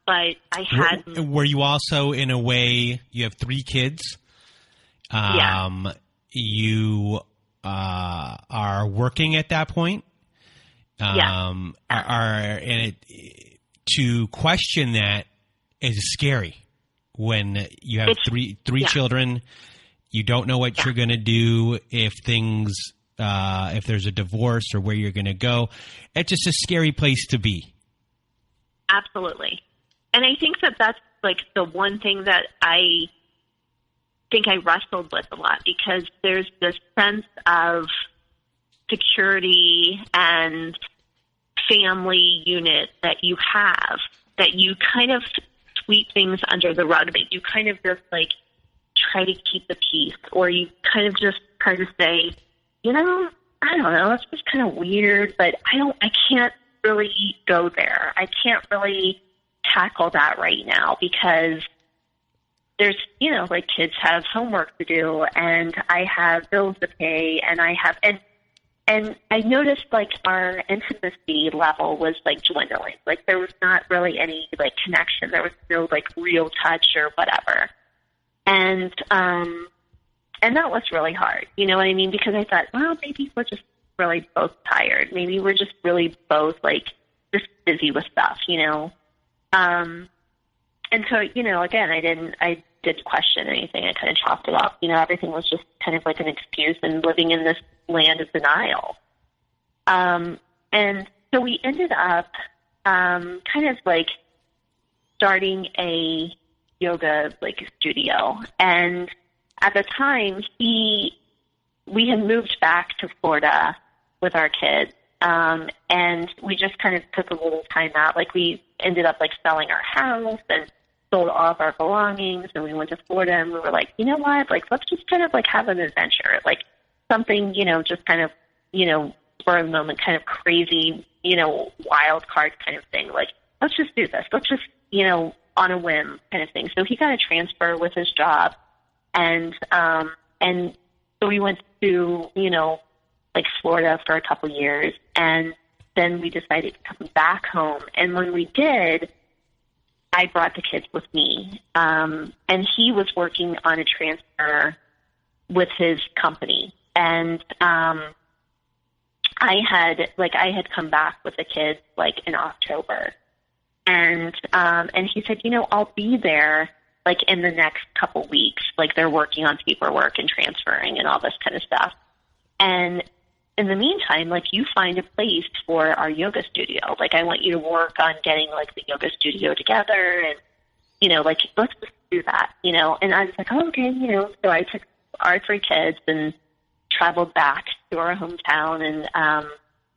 but I hadn't. Were you also, in a way, you have 3 kids? Yeah. You are working at that point? Yeah. To question that is scary when you have three children. You don't know what you're going to do if there's a divorce or where you're going to go. It's just a scary place to be. Absolutely. And I think that that's like the one thing that I think I wrestled with a lot, because there's this sense of security and family unit that you have, that you kind of sweep things under the rug, that you kind of just like try to keep the peace, or you kind of just try to say, I don't know, it's just kind of weird, but I can't really go there. I can't really tackle that right now, because there's, like kids have homework to do, and I have bills to pay, and and I noticed like our intimacy level was like dwindling. Like there was not really any like connection. There was no like real touch or whatever. And that was really hard. You know what I mean? Because I thought, well, maybe we're just really both tired. Maybe we're just really both like just busy with stuff, And so, again, I didn't question anything. I kind of chalked it up. Everything was just kind of like an excuse and living in this land of denial. And so we ended up kind of like starting a yoga like studio. And at the time, we had moved back to Florida with our kids, and we just kind of took a little time out. Like we ended up like selling our house and sold all of our belongings, and we went to Florida, and we were like, you know what, like let's just kind of like have an adventure, like something, just kind of, for a moment, kind of crazy, wild card kind of thing. Like, let's just do this. Let's just, on a whim kind of thing. So he got a transfer with his job, and so we went to, like Florida for a couple years, and then we decided to come back home. And when we did, I brought the kids with me, and he was working on a transfer with his company. And I had come back with the kids like in October, and he said, I'll be there like in the next couple weeks. Like they're working on paperwork and transferring and all this kind of stuff. And in the meantime, like you find a place for our yoga studio. Like I want you to work on getting like the yoga studio together, and like let's just do that, And I was like, oh, okay, So I took our 3 kids and traveled back to our hometown,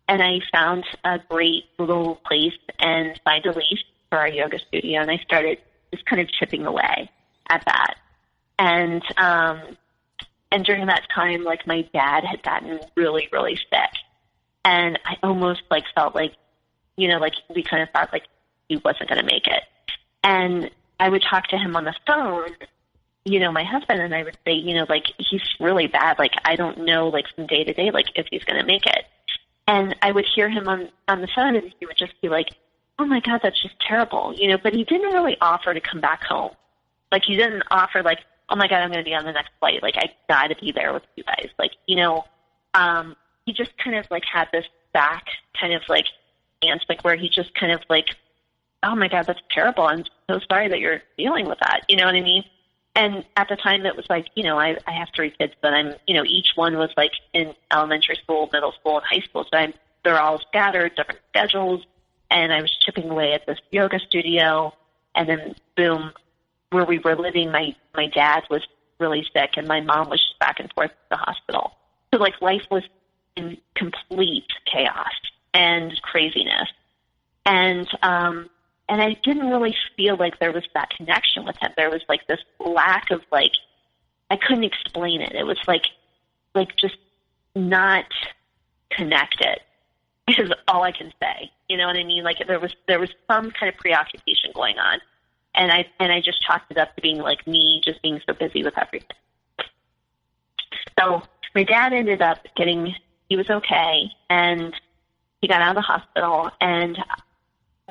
and I found a great little place and signed a lease for our yoga studio, and I started just kind of chipping away at that. And during that time, like my dad had gotten really, really sick, and I almost like felt like, like we kind of thought like he wasn't going to make it. And I would talk to him on the phone, my husband, and I would say, like he's really bad. Like I don't know, like from day to day, like if he's going to make it. And I would hear him on the phone, and he would just be like, oh my God, that's just terrible, But he didn't really offer to come back home. Like he didn't offer like, oh my God, I'm going to be on the next flight. Like I got to be there with you guys. Like, he just kind of like had this back kind of like stance, like where he just kind of like, oh my God, that's terrible. I'm so sorry that you're dealing with that. You know what I mean? And at the time it was like, I have 3 kids, but I'm, each one was like in elementary school, middle school, and high school. So they're all scattered, different schedules. And I was chipping away at this yoga studio. And then boom, where we were living, my dad was really sick, and my mom was just back and forth to the hospital. So like life was in complete chaos and craziness. And I didn't really feel like there was that connection with him. There was like this lack of like, I couldn't explain it. It was like just not connected is all I can say. You know what I mean? Like there was some kind of preoccupation going on. And I just chalked it up to being like me just being so busy with everything. So my dad ended up he was okay, and he got out of the hospital. And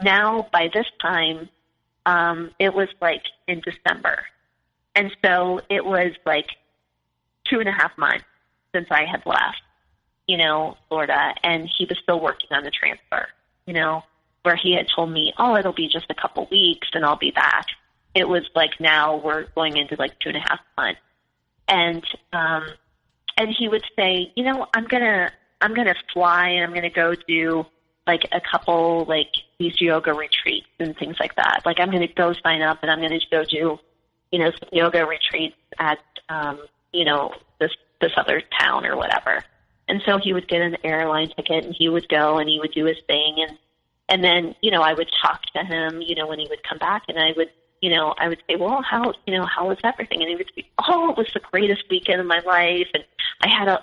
now by this time, it was like in December. And so it was like 2.5 months since I had left, Florida, and he was still working on the transfer, where he had told me, oh, it'll be just a couple weeks and I'll be back. It was like now we're going into like 2.5 months. And he would say, I'm gonna fly, and I'm gonna go do like a couple like these yoga retreats and things like that. Like I'm gonna go sign up, and I'm gonna go do, some yoga retreats at this other town or whatever. And so he would get an airline ticket, and he would go, and he would do his thing. And then, I would talk to him, when he would come back, and I would say, well, how was everything? And he would be, oh, it was the greatest weekend of my life. And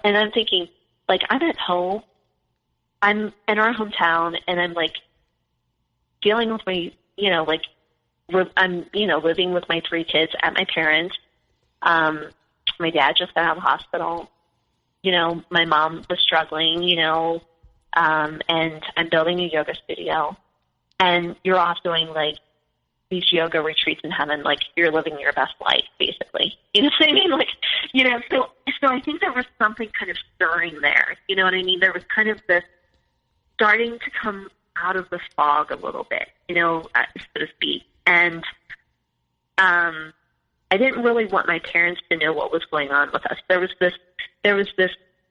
and I'm thinking, like, I'm at home, I'm in our hometown, and I'm like dealing with my, I'm, living with my 3 kids at my parents. My dad just got out of the hospital. My mom was struggling, and I'm building a yoga studio, and you're off doing like these yoga retreats in heaven, like you're living your best life, basically. You know what I mean? Like, so I think there was something kind of stirring there. You know what I mean? There was kind of this starting to come out of the fog a little bit, so to speak. And I didn't really want my parents to know what was going on with us. There was this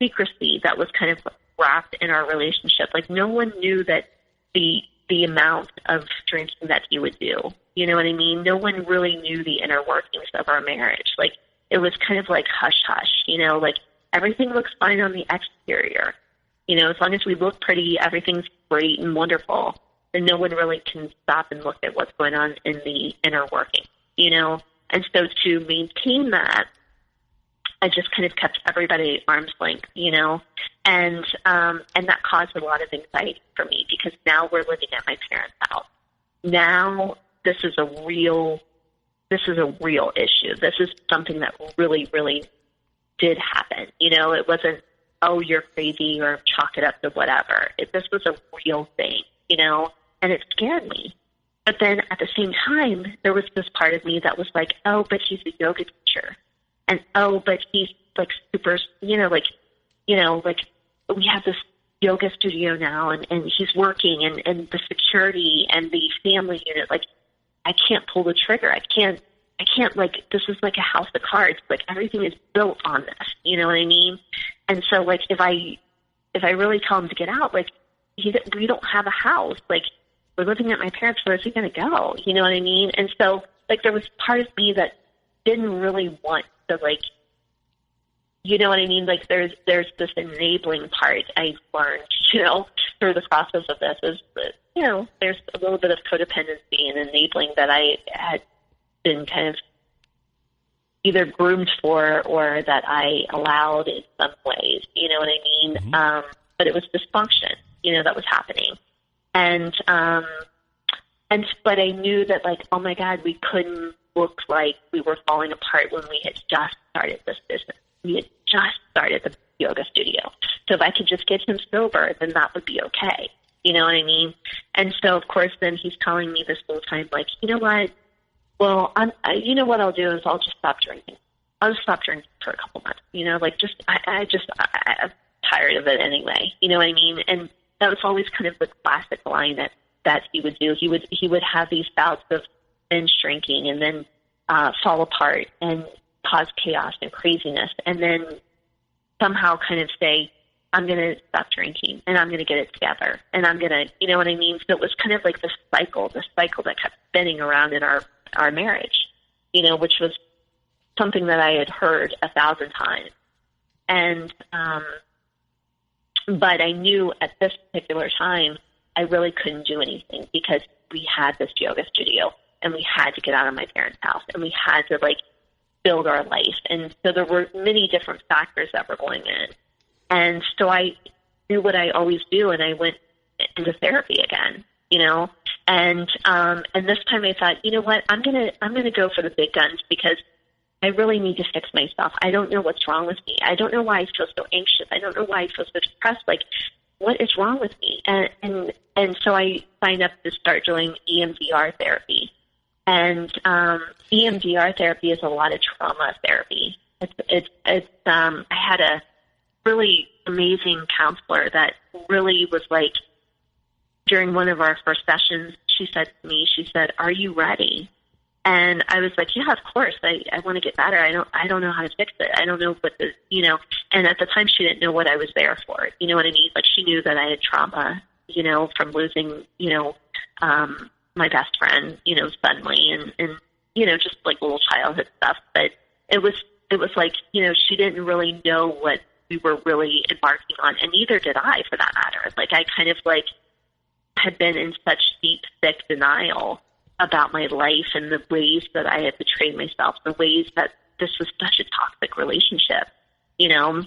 secrecy that was kind of wrapped in our relationship. Like no one knew that the the amount of drinking that he would do. You know what I mean? No one really knew the inner workings of our marriage. Like, it was kind of like hush-hush, you know, like everything looks fine on the exterior. You know, as long as we look pretty, everything's great and wonderful. And no one really can stop and look at what's going on in the inner working, you know? And so to maintain that, I just kind of kept everybody at arm's length, you know? And that caused a lot of anxiety for me, because now we're living at my parents' house. Now this is a real issue. This is something that really, really did happen. You know, it wasn't, oh, you're crazy or chalk it up to whatever. This was a real thing, you know? And it scared me. But then at the same time, there was this part of me that was like, oh, but he's a yoga teacher. And, oh, but he's like super, we have this yoga studio now, and he's working, and the security and the family unit, like, I can't pull the trigger. I can't, like, this is like a house of cards. Like, everything is built on this. You know what I mean? And so, like, if I really tell him to get out, like, we don't have a house. Like, we're living at my parents'. Where is he going to go? You know what I mean? And so, like, there was part of me that didn't really want to, like, you know what I mean? Like, there's this enabling part I learned, you know, through the process of this, is that, you know, there's a little bit of codependency and enabling that I had been kind of either groomed for or that I allowed in some ways, you know what I mean? Mm-hmm. But it was dysfunction, you know, that was happening. But I knew that, like, oh my God, we couldn't look like we were falling apart when we had just started this business. We had just started the yoga studio. So if I could just get him sober, then that would be okay. You know what I mean? And so, of course, then he's telling me this whole time, like, you know what? Well, you know what I'll do is I'll just stop drinking. I'll just stop drinking for a couple months. You know, like, I'm tired of it anyway. You know what I mean? And that was always kind of the classic line that he would do. He would have these bouts of binge drinking and then fall apart and cause chaos and craziness, and then somehow kind of say, I'm going to stop drinking, and I'm going to get it together, and I'm going to, you know what I mean? So it was kind of like this cycle that kept spinning around in our marriage, you know, which was something that I had heard 1,000 times. And, but I knew at this particular time, I really couldn't do anything, because we had this yoga studio, and we had to get out of my parents' house, and we had to, like, build our life. And so there were many different factors that were going in. And so I knew what I always do, and I went into therapy again, you know. And this time I thought, you know what, I'm gonna go for the big guns, because I really need to fix myself. I don't know what's wrong with me. I don't know why I feel so anxious. I don't know why I feel so depressed. Like, what is wrong with me? And so I signed up to start doing EMDR therapy. And EMDR therapy is a lot of trauma therapy. I had a really amazing counselor that really was like, during one of our first sessions, she said to me, "Are you ready?" And I was like, yeah, of course. I want to get better. I don't know how to fix it. I don't know what the, you know, and at the time she didn't know what I was there for. You know what I mean? Like, she knew that I had trauma, you know, from losing, you know, my best friend, you know, suddenly, and, you know, just like little childhood stuff. But it was like, you know, she didn't really know what we were really embarking on, and neither did I, for that matter. Like, I kind of like had been in such deep, sick denial about my life and the ways that I had betrayed myself, the ways that this was such a toxic relationship, you know.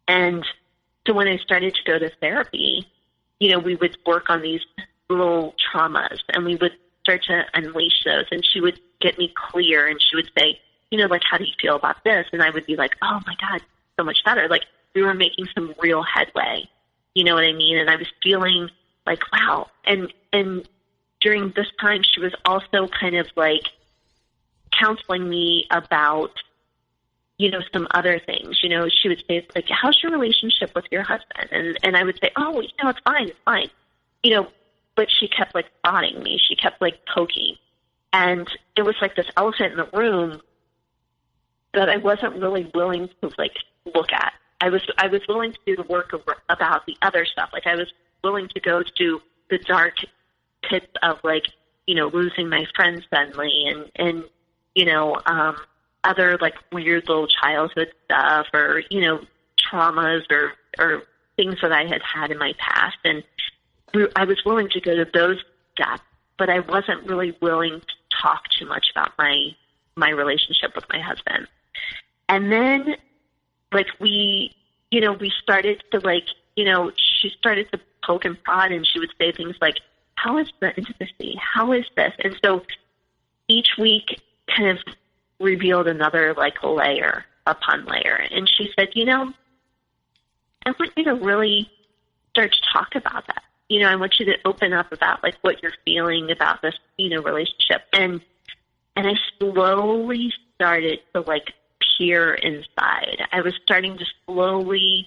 And so when I started to go to therapy, you know, we would work on these little traumas, and we would start to unleash those, and she would get me clear, and she would say, you know, like, how do you feel about this? And I would be like, oh my God, so much better. Like, we were making some real headway, you know what I mean? And I was feeling like, wow. And during this time, she was also kind of like counseling me about, you know, some other things. You know, she would say, like, how's your relationship with your husband? And I would say, oh, you know, it's fine. You know, but she kept, like, prodding me. She kept, like, poking. And it was like this elephant in the room that I wasn't really willing to, like, look at. I was willing to do the work about the other stuff. Like, I was willing to go to the dark pits of like, losing my friends suddenly and other like weird little childhood stuff or, traumas or things that I had had in my past. And I was willing to go to those depths, but I wasn't really willing to talk too much about my relationship with my husband. And then like we started to like, she started to poke and prod and she would say things like, how is the intimacy? How is this? And so each week kind of revealed another like layer upon layer. And she said, I want you to really start to talk about that. I want you to open up about like what you're feeling about this, relationship. And I slowly started to like peer inside. I was starting to slowly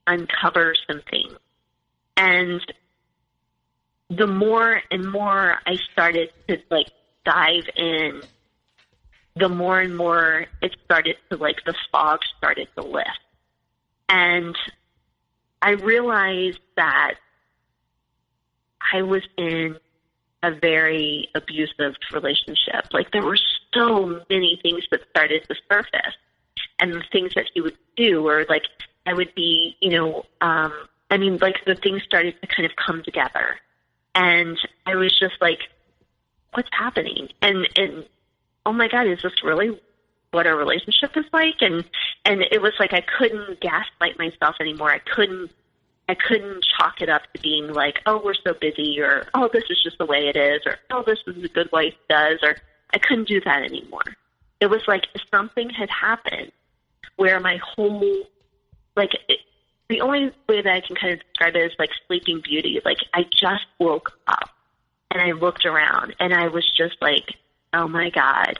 uncover some things. And the more and more I started to like dive in, the more and more it started to like the fog started to lift. And I realized that I was in a very abusive relationship. Like there were so many things that started to surface and the things that he would do, or like I would be, like the things started to kind of come together. And I was just like, what's happening? And oh my God, is this really what our relationship is like? And it was like I couldn't gaslight myself anymore. I couldn't chalk it up to being like, oh, we're so busy, or oh, this is just the way it is, or oh, this is a good wife does, or I couldn't do that anymore. It was like something had happened where my whole, the only way that I can kind of describe it is like Sleeping Beauty. Like I just woke up and I looked around and I was just like, oh my God,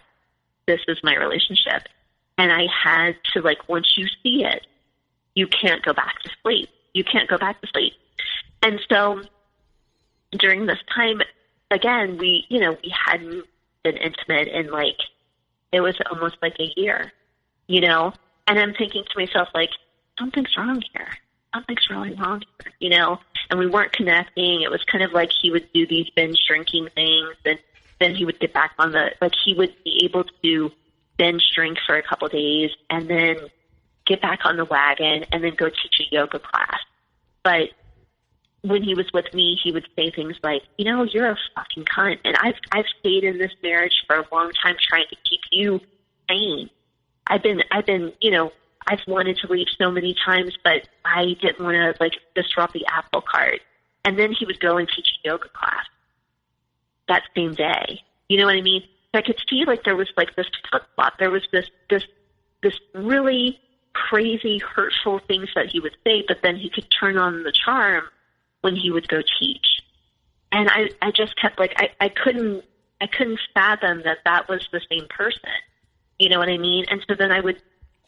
this is my relationship. And I had to like, once you see it, you can't go back to sleep. You can't go back to sleep. And so during this time, again, we hadn't been intimate in like, it was almost like a year, and I'm thinking to myself, like, something's wrong here. Something's really wrong here, and we weren't connecting. It was kind of like he would do these binge drinking things, and then he would get back on he would be able to binge drink for a couple of days and then get back on the wagon and then go teach a yoga class. But when he was with me, he would say things like, you're a fucking cunt. And I've stayed in this marriage for a long time trying to keep you sane. I've been, I've wanted to leave so many times, but I didn't want to like disrupt the apple cart. And then he would go and teach a yoga class that same day. You know what I mean? So I could see like there was like this flip-flop. There was this really crazy, hurtful things that he would say, but then he could turn on the charm when he would go teach. And I just kept like, I couldn't fathom that was the same person. You know what I mean? And so then I would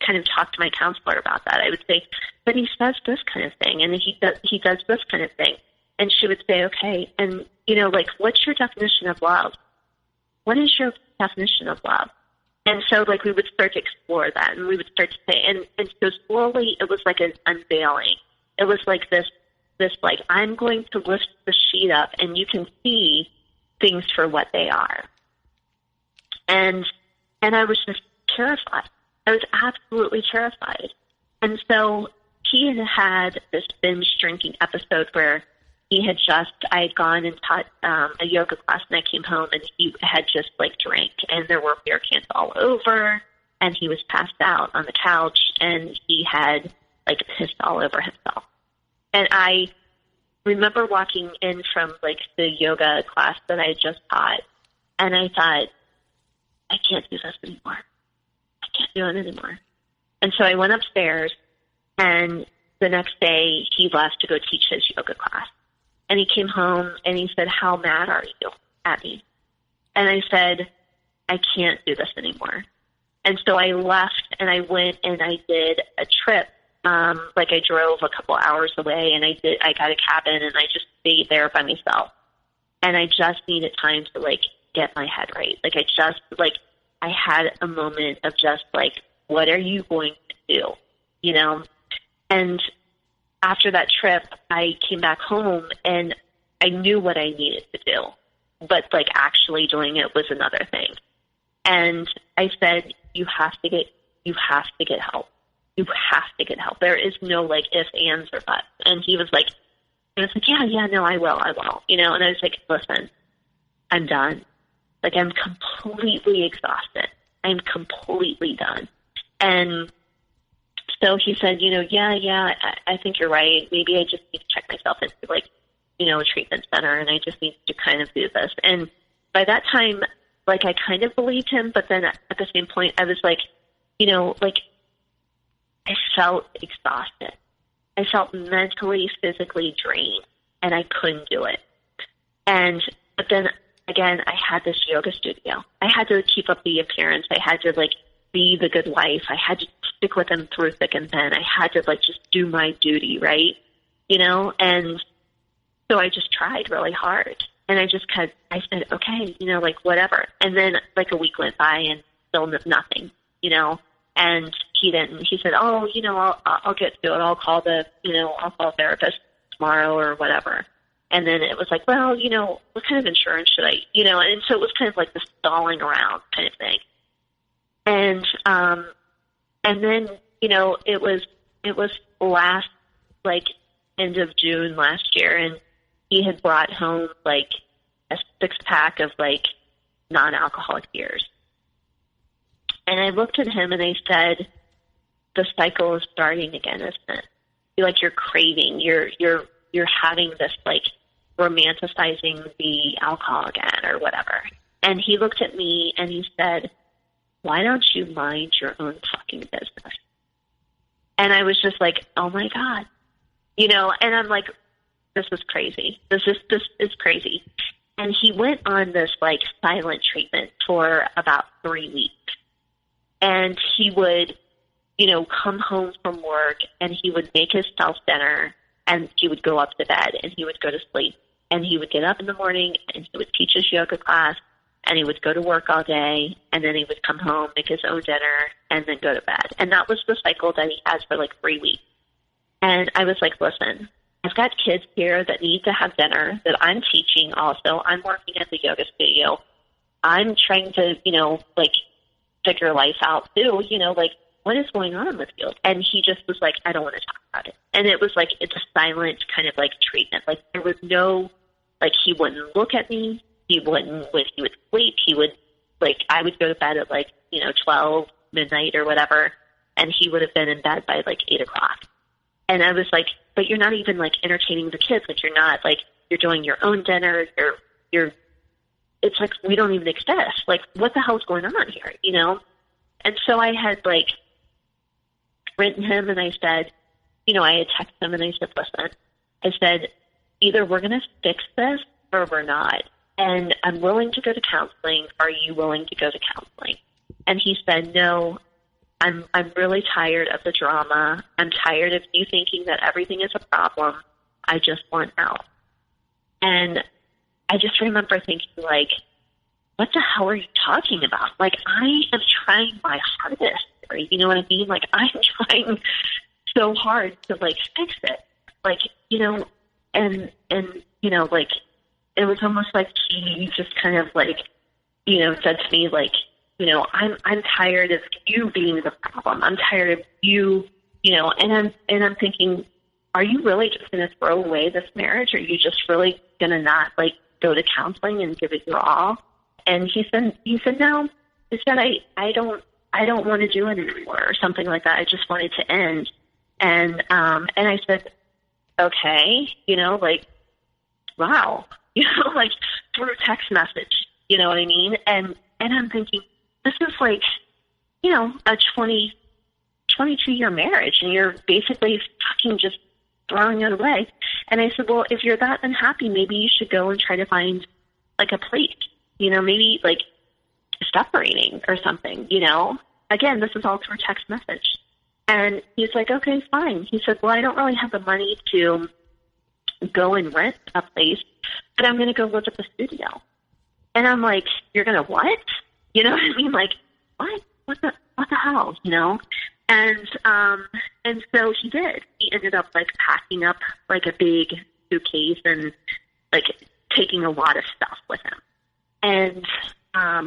kind of talk to my counselor about that. I would say, but he says this kind of thing, and he does this kind of thing. And she would say, okay, and like, what's your definition of love? What is your definition of love? And so like we would start to explore that, and we would start to say, and so slowly it was like an unveiling. It was like this like, I'm going to lift the sheet up and you can see things for what they are. And I was just terrified. I was absolutely terrified. And so he had this binge drinking episode where I had gone and taught a yoga class, and I came home and he had just like drank, and there were beer cans all over, and he was passed out on the couch, and he had like pissed all over himself. And I remember walking in from like the yoga class that I had just taught, and I thought, I can't do this anymore. I can't do it anymore. And so I went upstairs, and the next day he left to go teach his yoga class. And he came home and he said, how mad are you at me? And I said, I can't do this anymore. And so I left and I went and I did a trip. Like I drove a couple hours away, and I got a cabin, and I just stayed there by myself. And I just needed time to like get my head right. Like I had a moment of just like, what are you going to do? And after that trip, I came back home and I knew what I needed to do. but like actually doing it was another thing. And I said, you have to get help. You have to get help. There is no like ifs, ands, or buts. And he was like, yeah, no, I will. And I was like, listen, I'm done. Like, I'm completely exhausted. I'm completely done. And so he said, yeah, I think you're right. Maybe I just need to check myself into like, a treatment center, and I just need to kind of do this. And by that time, like, I kind of believed him, but then at the same point, I was like, I felt exhausted. I felt mentally, physically drained, and I couldn't do it. But then again, I had this yoga studio. I had to keep up the appearance. I had to like be the good wife. I had to stick with him through thick and thin. I had to like just do my duty, right? And so I just tried really hard. And I said, okay, like whatever. And then like a week went by and still nothing, and he didn't. He said, oh, I'll get to it. I'll call I'll call a therapist tomorrow or whatever. And then it was like, well, what kind of insurance should I, and so it was kind of like the stalling around kind of thing. And then, it was last, like, end of June last year, and he had brought home like a 6-pack of like non-alcoholic beers. And I looked at him and I said, the cycle is starting again, isn't it? You're craving, you're having this like romanticizing the alcohol again or whatever. And he looked at me and he said, why don't you mind your own fucking business? And I was just like, oh my God, and I'm like, this is crazy. This is crazy. And he went on this like silent treatment for about 3 weeks. And he would, come home from work and he would make himself dinner and he would go up to bed and he would go to sleep. And he would get up in the morning and he would teach his yoga class and he would go to work all day and then he would come home, make his own dinner, and then go to bed. And that was the cycle that he has for like 3 weeks. And I was like, listen, I've got kids here that need to have dinner that I'm teaching also. I'm working at the yoga studio. I'm trying to, like figure life out too, like what is going on with you? And he just was like, I don't want to talk about it. And it was like, it's a silent kind of like treatment. Like there was no, like he wouldn't look at me. He wouldn't, when he would sleep, he would like, I would go to bed at like, 12 midnight or whatever. And he would have been in bed by like 8 o'clock. And I was like, but you're not even like entertaining the kids. Like you're not like, you're doing your own dinner. You're, it's like, we don't even exist. Like what the hell's going on here? And so I had like written him and I said, I had texted him and I said, listen, I said, either we're going to fix this or we're not. And I'm willing to go to counseling. Are you willing to go to counseling? And he said, no, I'm really tired of the drama. I'm tired of you thinking that everything is a problem. I just want out. And I just remember thinking like, what the hell are you talking about? Like, I am trying my hardest. You know what I mean? Like, I'm trying so hard to, like, fix it. Like, and like, it was almost like he just kind of, like, said to me, like, I'm tired of you being the problem. I'm tired of you, and I'm thinking, are you really just going to throw away this marriage? Or are you just really going to not, like, go to counseling and give it your all? And he said, no. He said, I don't want to do it anymore or something like that. I just want it to end. And I said, okay, like, wow, like through text message, you know what I mean? And I'm thinking, this is like, a 22-year marriage and you're basically fucking just throwing it away. And I said, well, if you're that unhappy, maybe you should go and try to find like a place. Maybe like separating or something, Again, this is all through text message. And he's like, okay, fine. He said, well, I don't really have the money to go and rent a place, but I'm going to go live at the studio. And I'm like, you're going to what? You know what I mean? Like, what? What the hell? And so he did. He ended up like packing up like a big suitcase and like taking a lot of stuff with him. And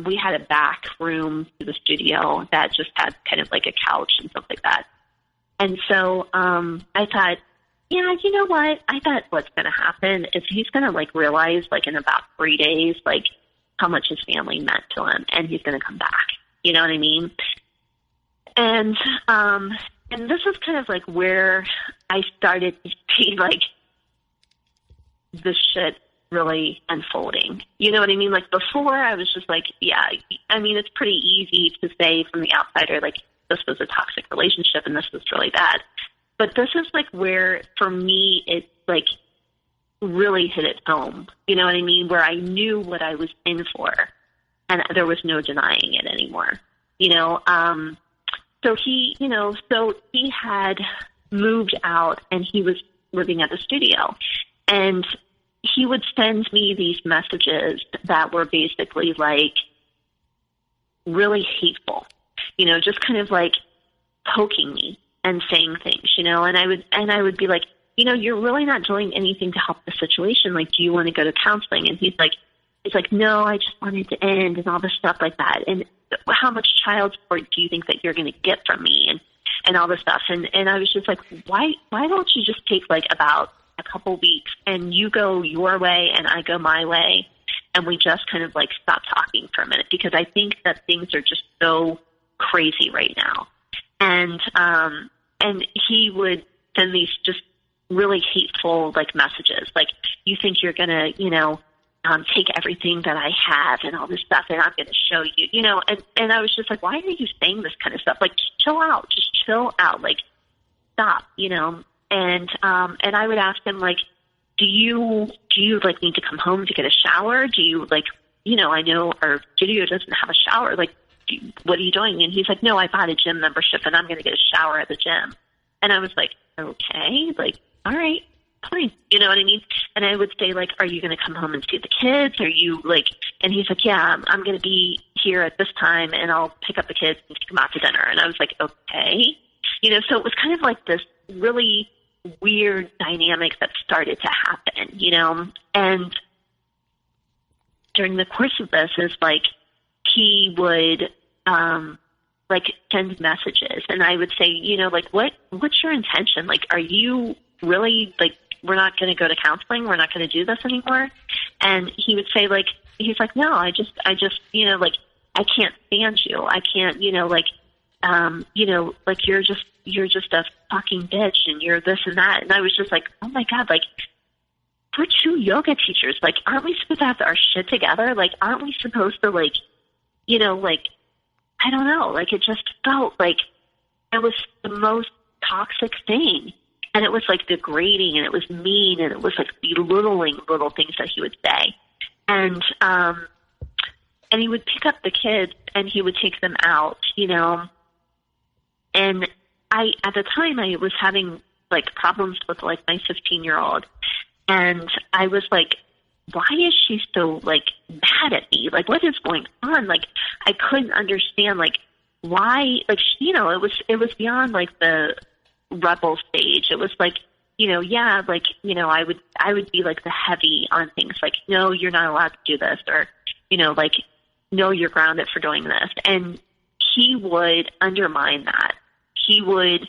we had a back room to the studio that just had kind of like a couch and stuff like that. And so I thought, yeah, you know what? I thought what's going to happen is he's going to like realize like in about 3 days, like how much his family meant to him, and he's going to come back. You know what I mean? And this is kind of like where I started to see like this shit really unfolding. You know what I mean? Like before I was just like, yeah, I mean, it's pretty easy to say from the outsider, like this was a toxic relationship and this was really bad. But this is like where for me, it like really hit it home. You know what I mean? Where I knew what I was in for and there was no denying it anymore. You know, so he had moved out and he was living at the studio, and he would send me these messages that were basically like really hateful, you know, just kind of like poking me and saying things, you know, and I would be like, you know, you're really not doing anything to help the situation. Like, do you want to go to counseling? And he's like, no, I just wanted to end and all this stuff like that. And how much child support do you think that you're going to get from me? And all this stuff. And I was just like, why don't you just take like about a couple weeks and you go your way and I go my way, and we just kind of like stop talking for a minute, because I think that things are just so crazy right now. And he would send these just really hateful like messages, like, you think you're gonna, you know, take everything that I have and all this stuff, and I'm going to show you, you know, and I was just like, why are you saying this kind of stuff? Like, just chill out, like, stop, you know. And I would ask him, like, do you like need to come home to get a shower? Do you like, you know, I know our studio doesn't have a shower. Like, what are you doing? And he's like, no, I bought a gym membership and I'm going to get a shower at the gym. And I was like, okay, like, all right, fine. You know what I mean? And I would say, like, are you going to come home and see the kids? Are you like, and he's like, yeah, I'm going to be here at this time and I'll pick up the kids and take them out to dinner. And I was like, okay. You know, so it was kind of like this really weird dynamic that started to happen, you know. And during the course of this is like, he would, like send messages, and I would say, you know, like, what's your intention? Like, are you really like, we're not going to go to counseling? We're not going to do this anymore? And he would say, like, he's like, no, I just, you know, like, I can't stand you. I can't, you know, like, you know, like, you're just a fucking bitch and you're this and that. And I was just like, oh my God, like, we're two yoga teachers. Like, aren't we supposed to have our shit together? Like, aren't we supposed to, like, you know, like, I don't know, like, it just felt like it was the most toxic thing. And it was like degrading, and it was mean, and it was like belittling little things that he would say. And he would pick up the kids and he would take them out, you know. And at the time I was having like problems with like my 15-year-old. And I was like, why is she so like mad at me? Like, what is going on? Like, I couldn't understand, like, why, like, you know, it was beyond like the rebel stage. It was like, you know, yeah, like, you know, I would be like the heavy on things, like, no, you're not allowed to do this, or, you know, like, no, you're grounded for doing this. And he would undermine that. He would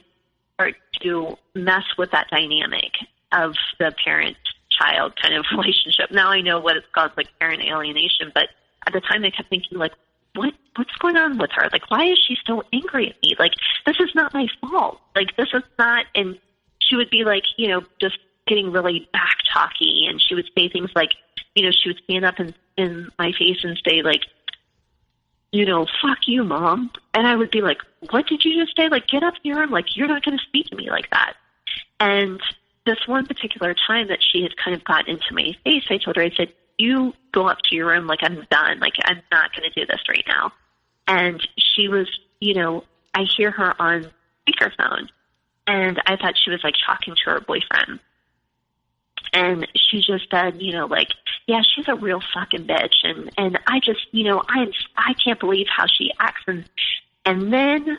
start to mess with that dynamic of the parent-child kind of relationship. Now I know what it's called, like parent alienation, but at the time I kept thinking, like, what's going on with her? Like, why is she so angry at me? Like, this is not my fault. Like, this is not, and she would be like, you know, just getting really back talky, and she would say things like, you know, she would stand up in my face and say, like, you know, fuck you, Mom. And I would be like, what did you just say? Like, get up here. I'm like, you're not going to speak to me like that. And this one particular time that she had kind of got into my face, I told her, I said, you go up to your room. Like, I'm done. Like, I'm not going to do this right now. And she was, you know, I hear her on speakerphone, and I thought she was like talking to her boyfriend. And she just said, you know, like, yeah, she's a real fucking bitch. And I just, you know, I can't believe how she acts. And then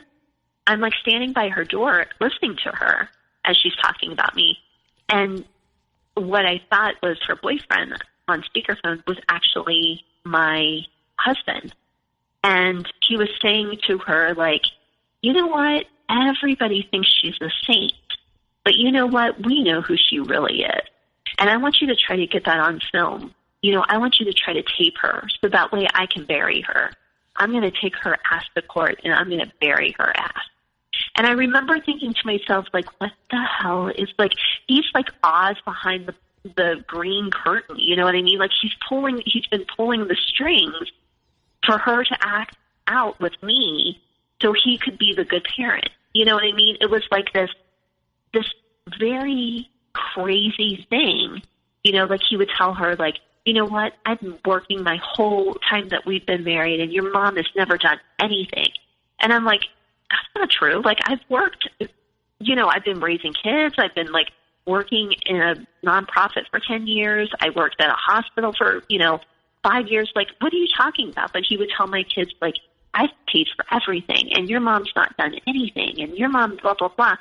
I'm like standing by her door listening to her as she's talking about me. And what I thought was her boyfriend on speakerphone was actually my husband. And he was saying to her, like, you know what? Everybody thinks she's a saint. But you know what? We know who she really is. And I want you to try to get that on film. I want you to try to tape her so that way I can bury her. I'm going to take her ass to court and I'm going to bury her ass. And I remember thinking to myself, like, what the hell is, like, he's like Oz behind the green curtain. You know what I mean? Like, he's been pulling the strings for her to act out with me so he could be the good parent. You know what I mean? It was like this very crazy thing. Like he would tell her, like, you know what? I've been working my whole time that we've been married and your mom has never done anything. And I'm like, that's not true. Like, I've worked, I've been raising kids. I've been, like, working in a nonprofit for 10 years. I worked at a hospital for, 5 years. Like, what are you talking about? But he would tell my kids, like, I've paid for everything and your mom's not done anything and your mom blah, blah, blah.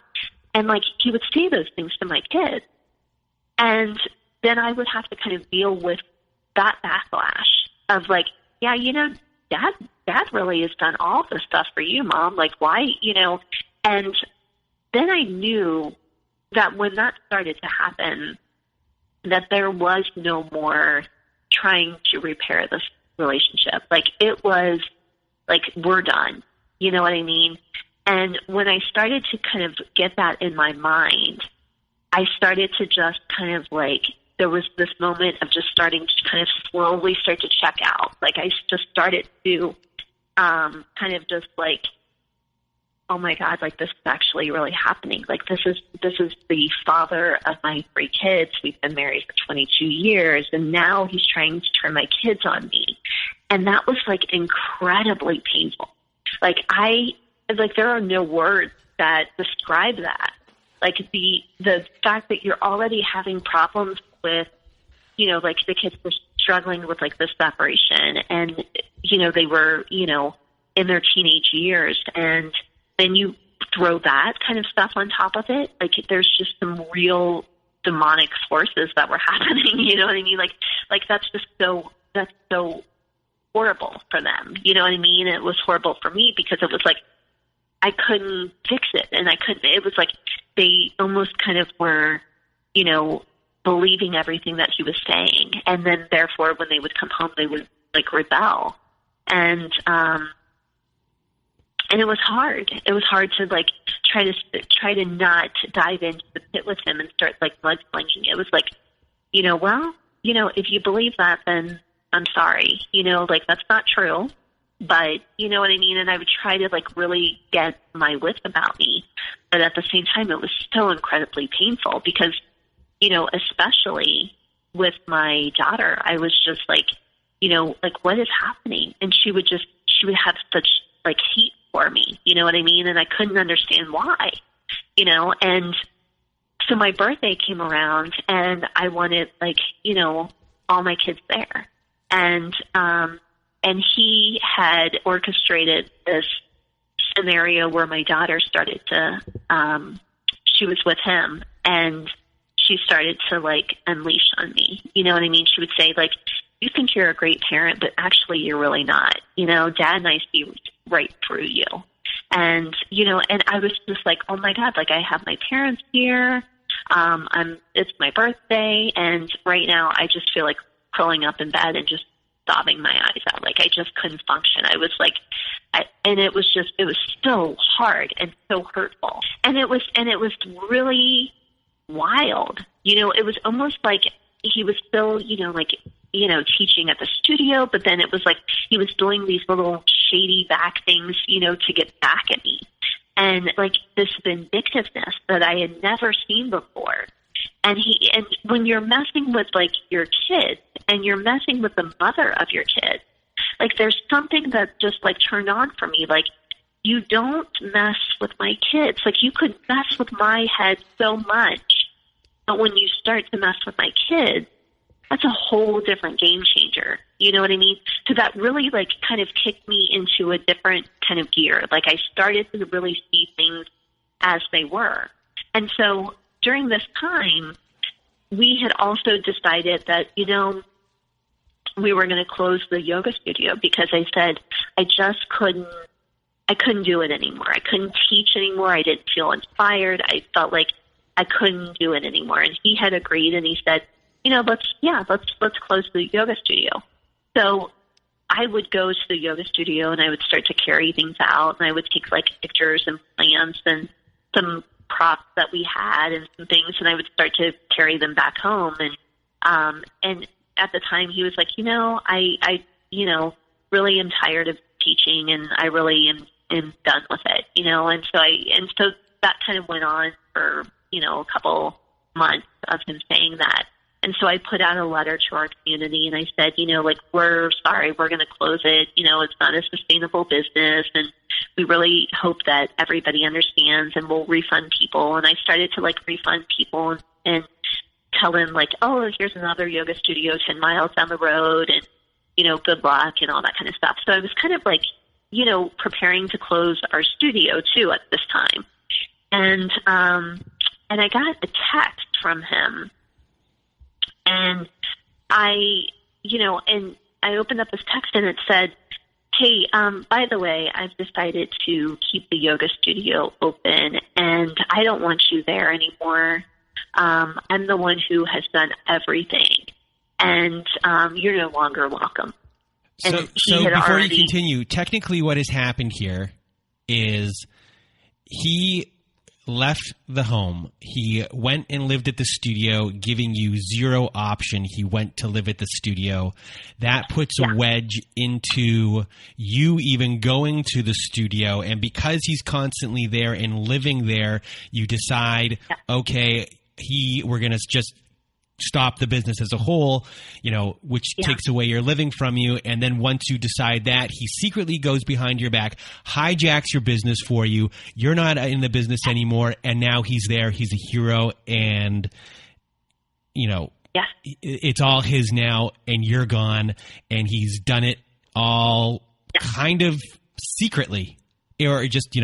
And, like, he would say those things to my kids. And then I would have to kind of deal with that backlash of, like, yeah, Dad really has done all this stuff for you, Mom. Like, why, And then I knew that when that started to happen, that there was no more trying to repair this relationship. Like, it was like, we're done. You know what I mean? And when I started to kind of get that in my mind, I started to just kind of like, there was this moment of just starting to kind of slowly start to check out. Like, I just started to kind of just like, oh my God, like, this is actually really happening. Like, this is the father of my 3 kids. We've been married for 22 years, and now he's trying to turn my kids on me. And that was, like, incredibly painful. Like, there are no words that describe that. Like, the fact that you're already having problems with, like, the kids were struggling with, like, this separation, and, they were, in their teenage years, and then you throw that kind of stuff on top of it. Like, there's just some real demonic forces that were happening. You know what I mean? Like that's so horrible for them. You know what I mean? It was horrible for me because it was like, I couldn't fix it. And it was like, they almost kind of were, believing everything that he was saying. And then therefore, when they would come home, they would, like, rebel. And it was hard. It was hard to, like, try to not dive into the pit with him and start, like, mudslinging. It was like, if you believe that, then I'm sorry. Like, that's not true. But you know what I mean? And I would try to, like, really get my wits about me. But at the same time, it was so incredibly painful because, especially with my daughter, I was just like, like, what is happening? And she would have such, like, heat for me, you know what I mean? And I couldn't understand why, and so my birthday came around and I wanted, like, all my kids there. And he had orchestrated this scenario where my daughter started to, she was with him and she started to, like, unleash on me. You know what I mean? She would say, like, you think you're a great parent, but actually you're really not. Dad and I see right through you. And, and I was just like, oh my God, like, I have my parents here. It's my birthday. And right now I just feel like curling up in bed and just sobbing my eyes out. Like, I just couldn't function. I was like, and it was so hard and so hurtful. And it was really wild. It was almost like he was still, teaching at the studio, but then it was like he was doing these little shady back things, to get back at me. And, like, this vindictiveness that I had never seen before. And when you're messing with, like, your kids and you're messing with the mother of your kids, like, there's something that just, like, turned on for me. Like, you don't mess with my kids. Like, you could mess with my head so much, but when you start to mess with my kids, that's a whole different game changer. You know what I mean? So that really, like, kind of kicked me into a different kind of gear. Like, I started to really see things as they were. And so during this time, we had also decided that, we were going to close the yoga studio because I said I just couldn't do it anymore. I couldn't teach anymore. I didn't feel inspired. I felt like I couldn't do it anymore. And he had agreed, and he said, let's close the yoga studio. So I would go to the yoga studio and I would start to carry things out, and I would take like pictures and plants and some props that we had and some things, and I would start to carry them back home. And at the time he was like, I really am tired of teaching, and I really am done with it, and so that kind of went on for, a couple months of him saying that. And so I put out a letter to our community, and I said, we're sorry, we're going to close it. It's not a sustainable business, and we really hope that everybody understands, and we'll refund people. And I started to refund people and tell them oh, here's another yoga studio 10 miles down the road, and, good luck and all that kind of stuff. So I was kind of preparing to close our studio too at this time. And I got a text from him, and I opened up this text, and it said, hey, by the way, I've decided to keep the yoga studio open, and I don't want you there anymore. I'm the one who has done everything, and you're no longer welcome. So before you continue, technically what has happened here is he left the home. He went and lived at the studio, giving you zero option. He went to live at the studio. That puts a wedge into you even going to the studio. And because he's constantly there and living there, you decide, okay, we're going to just stop the business as a whole, which takes away your living from you. And then once you decide that, he secretly goes behind your back, hijacks your business for you. You're not in the business anymore. And now he's there. He's a hero. And, it's all his now, and you're gone. And he's done it all kind of secretly, or just,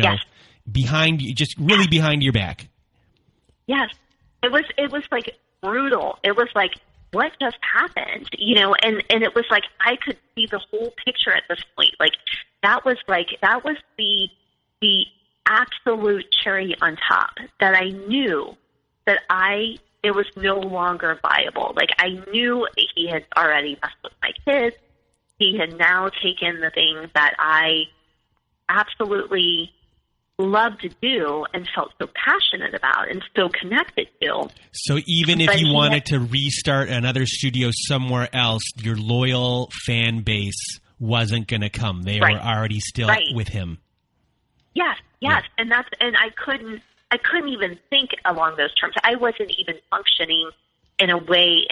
behind you, just really behind your back. Yes. It was brutal. It was what just happened, and it was I could see the whole picture at this point. That was the absolute cherry on top, that I knew that it was no longer viable. I knew he had already messed with my kids. He had now taken the things that I absolutely loved to do and felt so passionate about and so connected to. So even if you wanted to restart another studio somewhere else, your loyal fan base wasn't going to come. They were already still with him. Yes. And I couldn't even think along those terms. I wasn't even functioning in a way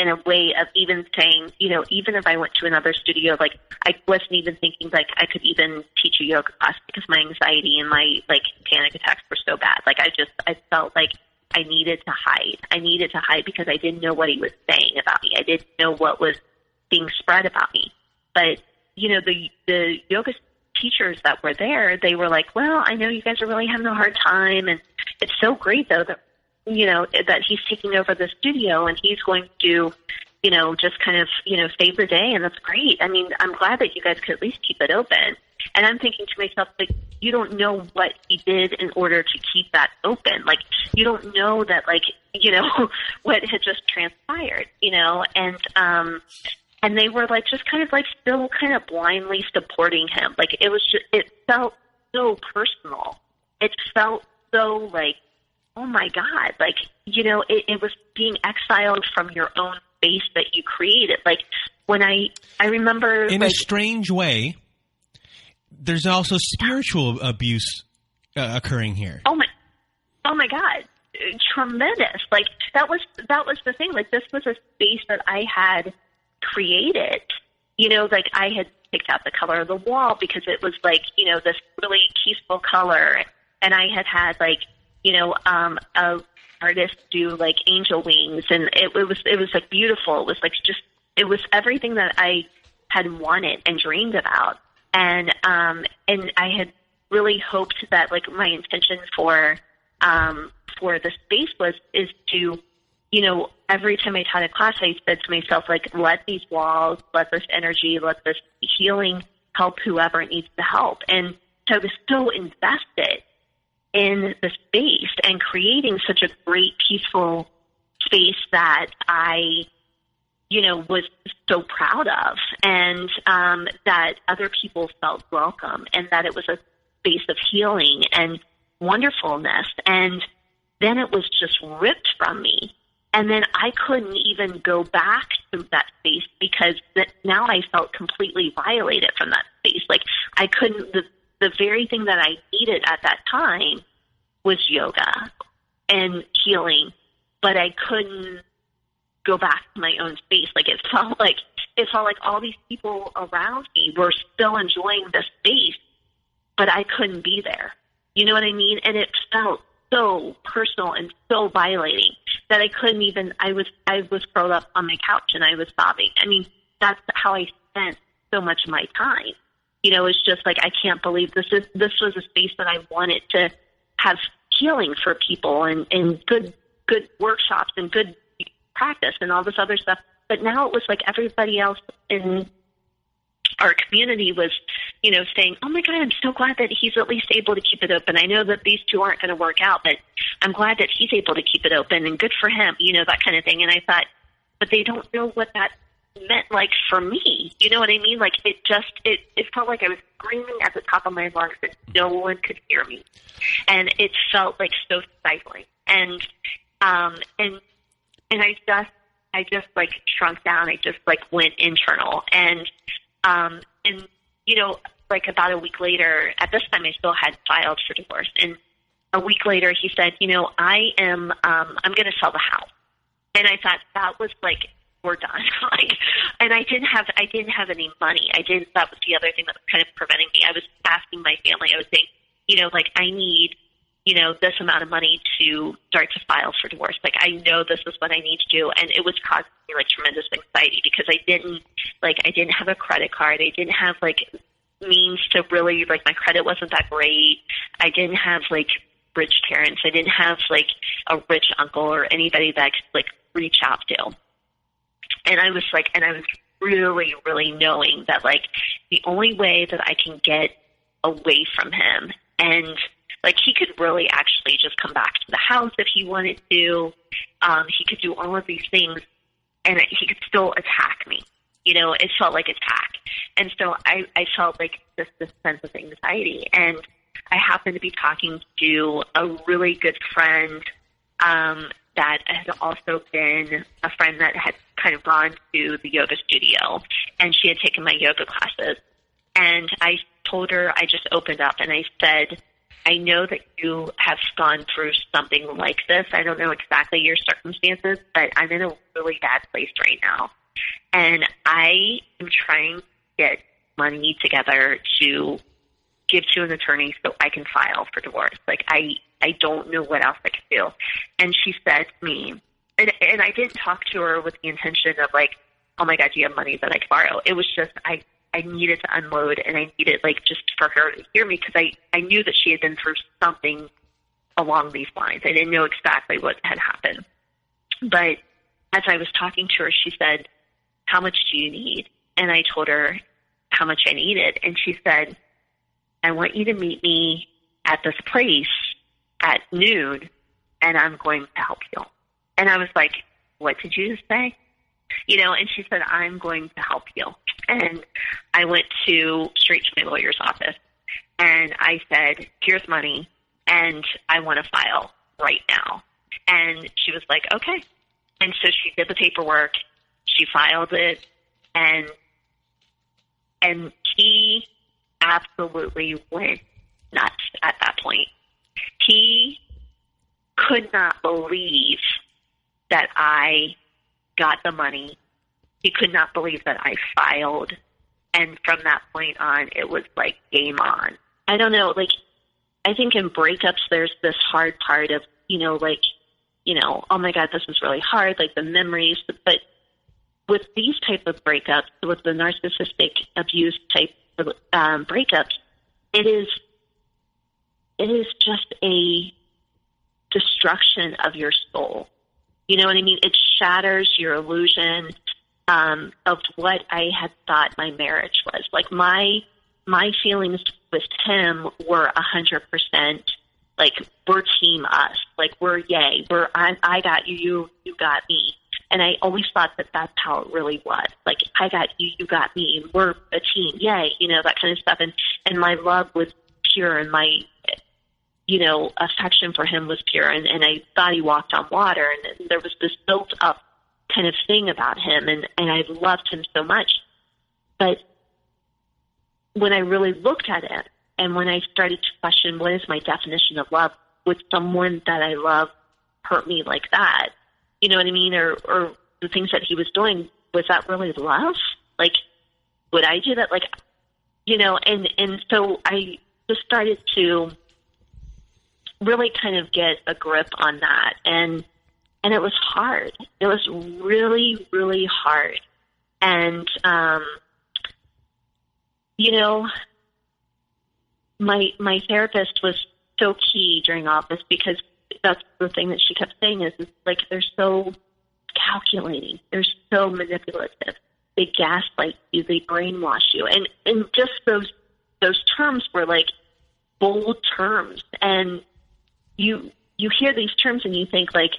of even saying, even if I went to another studio, I wasn't even thinking I could even teach a yoga class, because my anxiety and my panic attacks were so bad. I felt like I needed to hide. I needed to hide because I didn't know what he was saying about me. I didn't know what was being spread about me. But, the yoga teachers that were there, they were like, well, I know you guys are really having a hard time, and it's so great though that that he's taking over the studio, and he's going to, just kind of, save the day. And that's great. I mean, I'm glad that you guys could at least keep it open. And I'm thinking to myself, you don't know what he did in order to keep that open. You don't know that, what had just transpired, and they were just kind of still kind of blindly supporting him. It felt so personal. It felt so oh my God, it was being exiled from your own space that you created. When I remember, in a strange way, there's also spiritual abuse occurring here. Oh my God, tremendous! That was the thing. This was a space that I had created. I had picked out the color of the wall because it was this really peaceful color, and I had a artist do angel wings, and it was beautiful. It was everything that I had wanted and dreamed about, and I had really hoped that my intention for the space is to every time I taught a class, I said to myself, like, let these walls, let this energy, let this healing help whoever needs the help. And so I was so invested in the space and creating such a great, peaceful space that I, was so proud of, and that other people felt welcome, and that it was a space of healing and wonderfulness. And then it was just ripped from me. And then I couldn't even go back to that space because now I felt completely violated from that space. Like I couldn't, the very thing that I needed at that time was yoga and healing, but I couldn't go back to my own space. Like it felt like all these people around me were still enjoying the space, but I couldn't be there. You know what I mean? And it felt so personal and so violating that I couldn't even, I was curled up on my couch and I was sobbing. I mean, that's how I spent so much of my time. It's just like, I can't believe this was a space that I wanted to have healing for people and good workshops and good practice and all this other stuff. But now it was like everybody else in our community was, saying, oh my God, I'm so glad that he's at least able to keep it open. I know that these two aren't going to work out, but I'm glad that he's able to keep it open and good for him, that kind of thing. And I thought, but they don't know what that meant like for me. You know what I mean? Like it felt like I was screaming at the top of my lungs and no one could hear me. And it felt like so stifling. And I just like shrunk down. I just like went internal and like about a week later, at this time I still had filed for divorce. And a week later he said, I'm going to sell the house. And I thought that was like, we're done. And I didn't have any money. That was the other thing that was kind of preventing me. I was asking my family, I was saying, I need, this amount of money to start to file for divorce. Like, I know this is what I need to do. And it was causing me like tremendous anxiety because I didn't have a credit card. I didn't have like means to really, like, my credit wasn't that great. I didn't have like rich parents. I didn't have like a rich uncle or anybody that I could like reach out to. And I was really, really knowing that like the only way that I can get away from him, and like he could really actually just come back to the house if he wanted to. He could do all of these things and he could still attack me. It felt like attack. And so I felt like this sense of anxiety. And I happened to be talking to a really good friend that had also been a friend that had kind of gone to the yoga studio, and she had taken my yoga classes. And I told her, I just opened up and I said, I know that you have gone through something like this. I don't know exactly your circumstances, but I'm in a really bad place right now. And I am trying to get money together to give to an attorney so I can file for divorce. Like, I don't know what else I could do. And she said to me, and I didn't talk to her with the intention of like, oh my God, do you have money that I could borrow? It was just, I needed to unload, and I needed like just for her to hear me, because I knew that she had been through something along these lines. I didn't know exactly what had happened. But as I was talking to her, she said, how much do you need? And I told her how much I needed. And she said, I want you to meet me at this place at noon, and I'm going to help you. And I was like, what did you just say? And she said, I'm going to help you. And I went straight to my lawyer's office, and I said, here's money, and I want to file right now. And she was like, okay. And so she did the paperwork, she filed it, and he absolutely went nuts at that point. He could not believe that I got the money. He could not believe that I filed. And from that point on, it was like game on. I don't know, like, I think in breakups, there's this hard part of, oh my God, this is really hard, like the memories. But with these type of breakups, with the narcissistic abuse type of breakups, it is just a destruction of your soul. You know what I mean? It shatters your illusion of what I had thought my marriage was. Like my feelings with him were 100%. Like we're team us. Like we're yay. I got you. You got me. And I always thought that that's how it really was. Like I got you. You got me. We're a team. Yay. You know, that kind of stuff. And my love was pure, and my affection for him was pure, and I thought he walked on water, and there was this built up kind of thing about him, and I loved him so much. But when I really looked at it, and when I started to question what is my definition of love, would someone that I love hurt me like that? You know what I mean? Or the things that he was doing, was that really love? Like, would I do that? Like, and so I just started to really kind of get a grip on that. And it was hard. It was really, really hard. And, my therapist was so key during all this, because that's the thing that she kept saying is like, they're so calculating. They're so manipulative. They gaslight you. They brainwash you. And just those terms were like bold terms. And you hear these terms and you think like,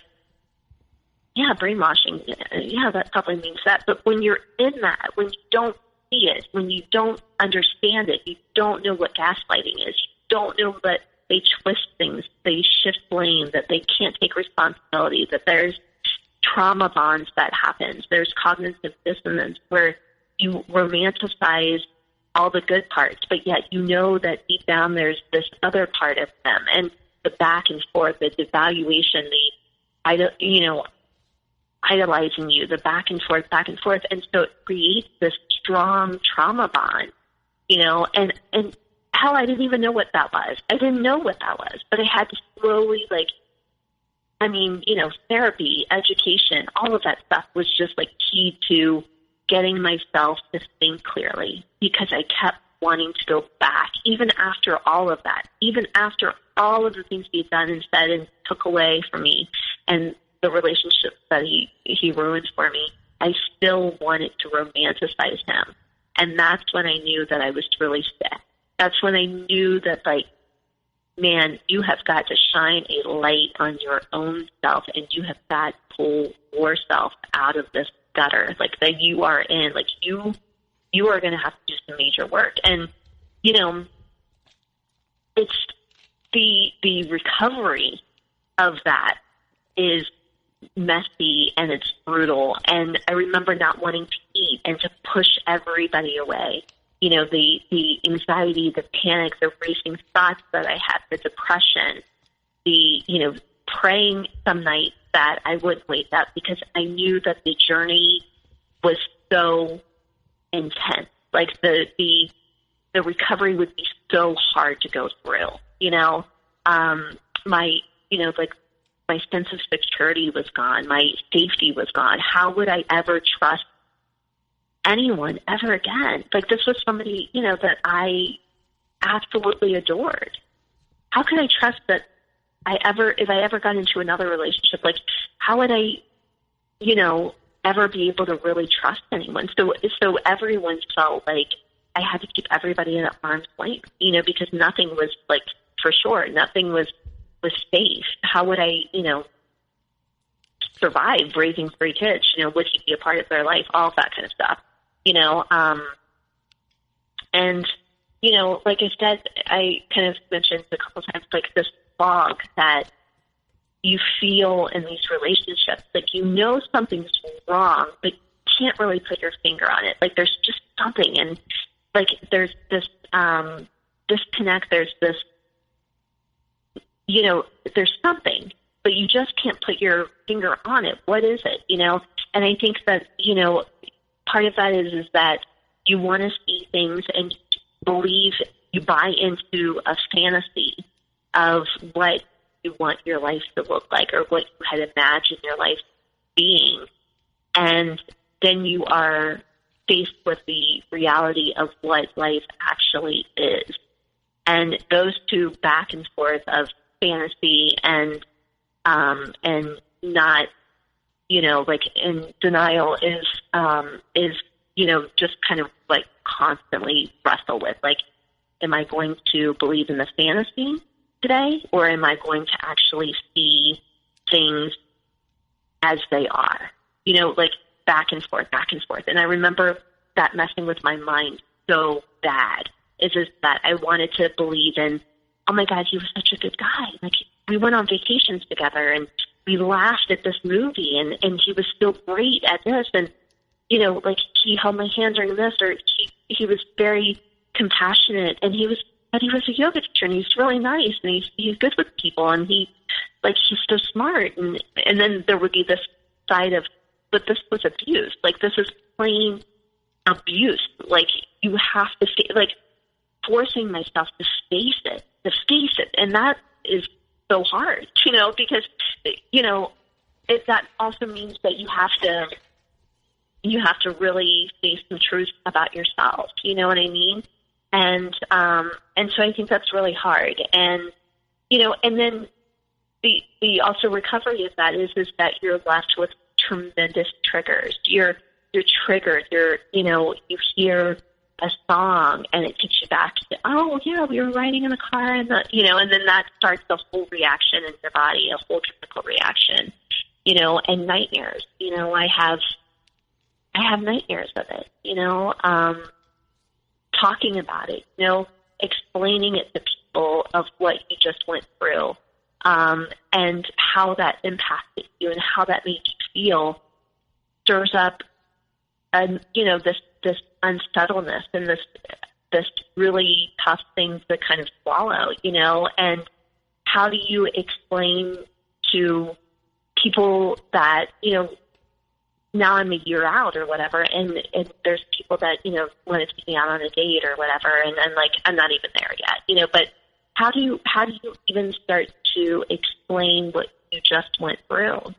yeah, brainwashing. Yeah, that probably means that. But when you're in that, when you don't see it, when you don't understand it, you don't know what gaslighting is. You don't know that they twist things, they shift blame, that they can't take responsibility, that there's trauma bonds that happens. There's cognitive dissonance where you romanticize all the good parts, but yet you know that deep down there's this other part of them. And the back and forth, the devaluation, idolizing you, the back and forth. And so it creates this strong trauma bond, and hell, I didn't even know what that was. I didn't know what that was, but I had to slowly, therapy, education, all of that stuff was just like key to getting myself to think clearly, because I kept wanting to go back, even after all of that, even after all of the things he'd done and said and took away from me, and the relationships that he ruined for me. I still wanted to romanticize him. And that's when I knew that I was really sick. That's when I knew that, like, man, you have got to shine a light on your own self, and you have got to pull yourself out of this gutter, like, that you are in. Like, you are going to have to do some major work. And, it's the recovery of that is messy and it's brutal. And I remember not wanting to eat and to push everybody away. The anxiety, the panic, the racing thoughts that I had, the depression, the, praying some nights that I wouldn't wake up because I knew that the journey was so intense. Like the recovery would be so hard to go through, my sense of security was gone. My safety was gone. How would I ever trust anyone ever again? Like, this was somebody, that I absolutely adored. How could I trust that if I ever got into another relationship, like, how would I, ever be able to really trust anyone? So everyone felt like I had to keep everybody at arm's length, because nothing was, like, for sure. Nothing was safe. How would I, survive raising 3 kids? Would he be a part of their life? All of that kind of stuff, and, like I said, I kind of mentioned a couple times, like, this fog that you feel in these relationships. Like, something's wrong, but you can't really put your finger on it. Like, there's just something, and, like, there's this disconnect, there's this, there's something, but you just can't put your finger on it. What is it, And I think that, part of that is that you want to see things and believe, you buy into a fantasy of what you want your life to look like or what you had imagined your life being. And then you are faced with the reality of what life actually is. And those two back and forth of fantasy and not like in denial is, just kind of like constantly wrestle with, like, am I going to believe in the fantasy today, or am I going to actually see things as they are? Like back and forth. And I remember that messing with my mind so bad, is that I wanted to believe in, oh my God, he was such a good guy. Like, we went on vacations together and we laughed at this movie, and he was so great at this. And, like, he held my hand during this, or he was very compassionate, and he was a yoga teacher, and he's really nice, and he's good with people, and he's so smart. And then there would be this side of, but this was abuse. Like, this is plain abuse. Like, you have to stay, like, forcing myself to face it. And that is so hard, because, that also means that you have to really face the truth about yourself. You know what I mean? And so I think that's really hard. And, and then the also recovery of that is that you're left with tremendous triggers. You're triggered. You hear a song and it takes you back to, oh yeah, we were riding in the car, and and then that starts the whole reaction in your body, a whole chemical reaction, and nightmares. I have nightmares of it, talking about it, explaining it to people of what you just went through, and how that impacted you and how that made you feel, stirs up, this unsettledness and this really tough thing to kind of swallow, and how do you explain to people that, now I'm a year out or whatever, and there's people that, want to take me out on a date or whatever, and I'm like, I'm not even there yet, but how do you even start to explain what you just went through,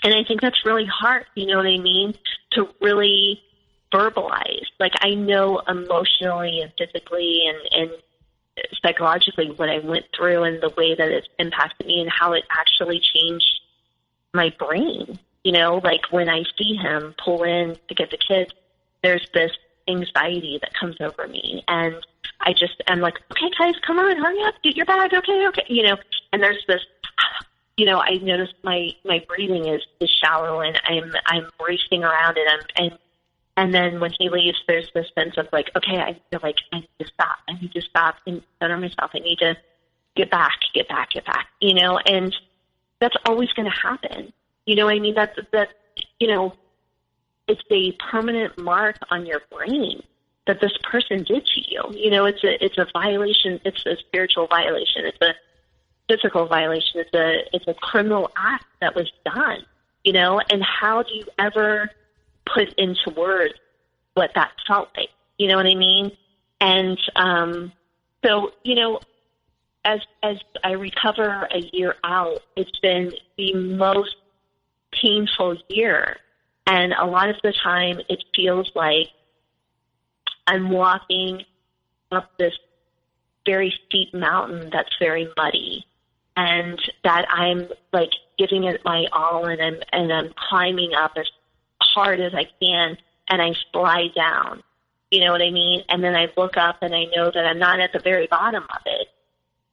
and I think that's really hard, you know what I mean, to really verbalize. Like, I know emotionally and physically and psychologically what I went through and the way that it's impacted me and how it actually changed my brain. Like, when I see him pull in to get the kids, there's this anxiety that comes over me. And I'm like, okay, guys, come on, hurry up, get your bag, okay. And there's this, I noticed my breathing is shallow, and I'm racing around, and then when he leaves, there's this sense of like, okay, I feel like I need to stop and center myself. I need to get back, and that's always going to happen. I mean, that, it's a permanent mark on your brain that this person did to you. It's a violation. It's a spiritual violation. It's a physical violation. It's a criminal act that was done, and how do you ever put into words what that felt like? You know what I mean? And, so, as I recover a year out, it's been the most painful year. And a lot of the time it feels like I'm walking up this very steep mountain that's very muddy, and that I'm like giving it my all, and I'm climbing up as hard as I can, and I slide down. You know what I mean? And then I look up and I know that I'm not at the very bottom of it,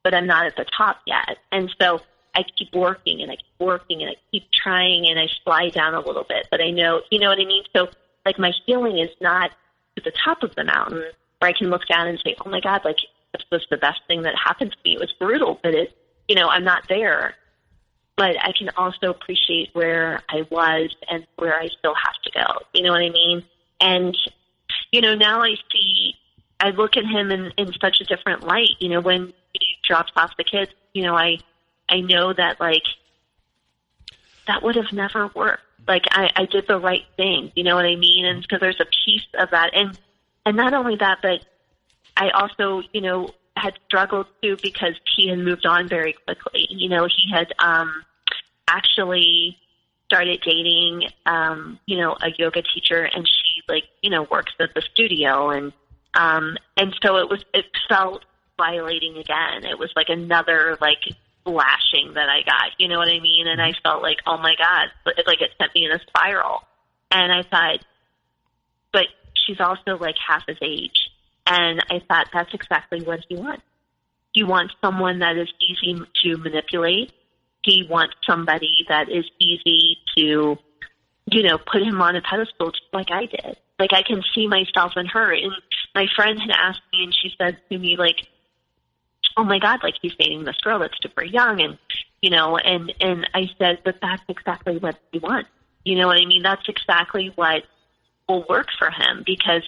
but I'm not at the top yet. And so I keep working and I keep working and I keep trying, and I slide down a little bit, but I know, you know what I mean? So like, my feeling is not at the top of the mountain where I can look down and say, oh my God, like, this was the best thing that happened to me. It was brutal, but I'm not there. But I can also appreciate where I was and where I still have to go. You know what I mean? And, now I look at him in such a different light. When he drops off the kids, I know that, like, that would have never worked. Like, I did the right thing. You know what I mean? And because there's a piece of that. And not only that, but I also, had struggled too, because he had moved on very quickly. He had actually started dating, a yoga teacher, and she works at the studio, and so it felt violating again. It was like another lashing that I got, you know what I mean? And I felt like, oh my God, like it sent me in a spiral. And I thought, but she's also like half his age. And I thought that's exactly what he wants. He wants someone that is easy to manipulate. He wants somebody that is easy to, you know, put him on a pedestal just like I did. Like I can see myself in her. And my friend had asked me, and she said to me, like, oh my God, like he's dating this girl that's super young. And, you know, and I said, but that's exactly what he wants. You know what I mean? That's exactly what will work for him, because,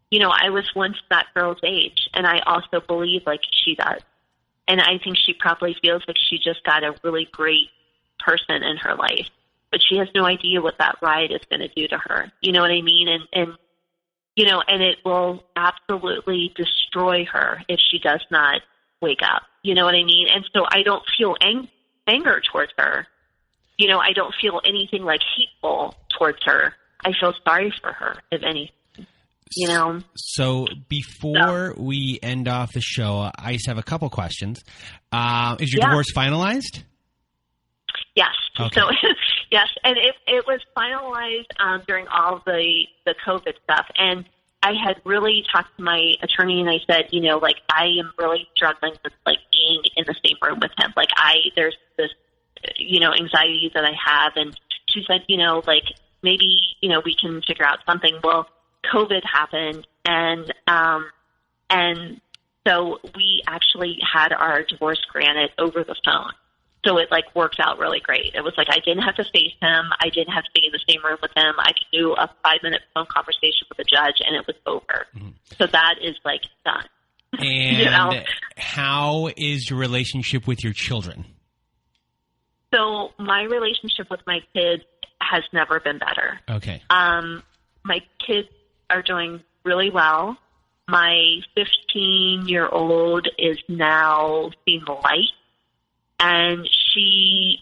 you know, I was once that girl's age, and I also believe like she does. And I think she probably feels like she just got a really great person in her life, but she has no idea what that ride is going to do to her. You know what I mean? And, you know, and it will absolutely destroy her if she does not wake up. You know what I mean? And so I don't feel anger towards her. You know, I don't feel anything like hateful towards her. I feel sorry for her, if anything. You know. So before we end off the show, I just have a couple questions. Is your divorce finalized? Yes. Okay. So yes, and it was finalized during all the COVID stuff. And I had really talked to my attorney, and I said, you know, like I am really struggling with like being in the same room with him. Like there's this, you know, anxiety that I have. And she said, you know, like maybe, you know, we can figure out something. Well, COVID happened, and so we actually had our divorce granted over the phone. So it like worked out really great. It was like I didn't have to face him. I didn't have to be in the same room with him. I could do a 5-minute phone conversation with the judge, and it was over. Mm-hmm. So that is like done. And you know? How is your relationship with your children? So my relationship with my kids has never been better. Okay. My kids are doing really well. My 15-year-old is now seeing the light, and she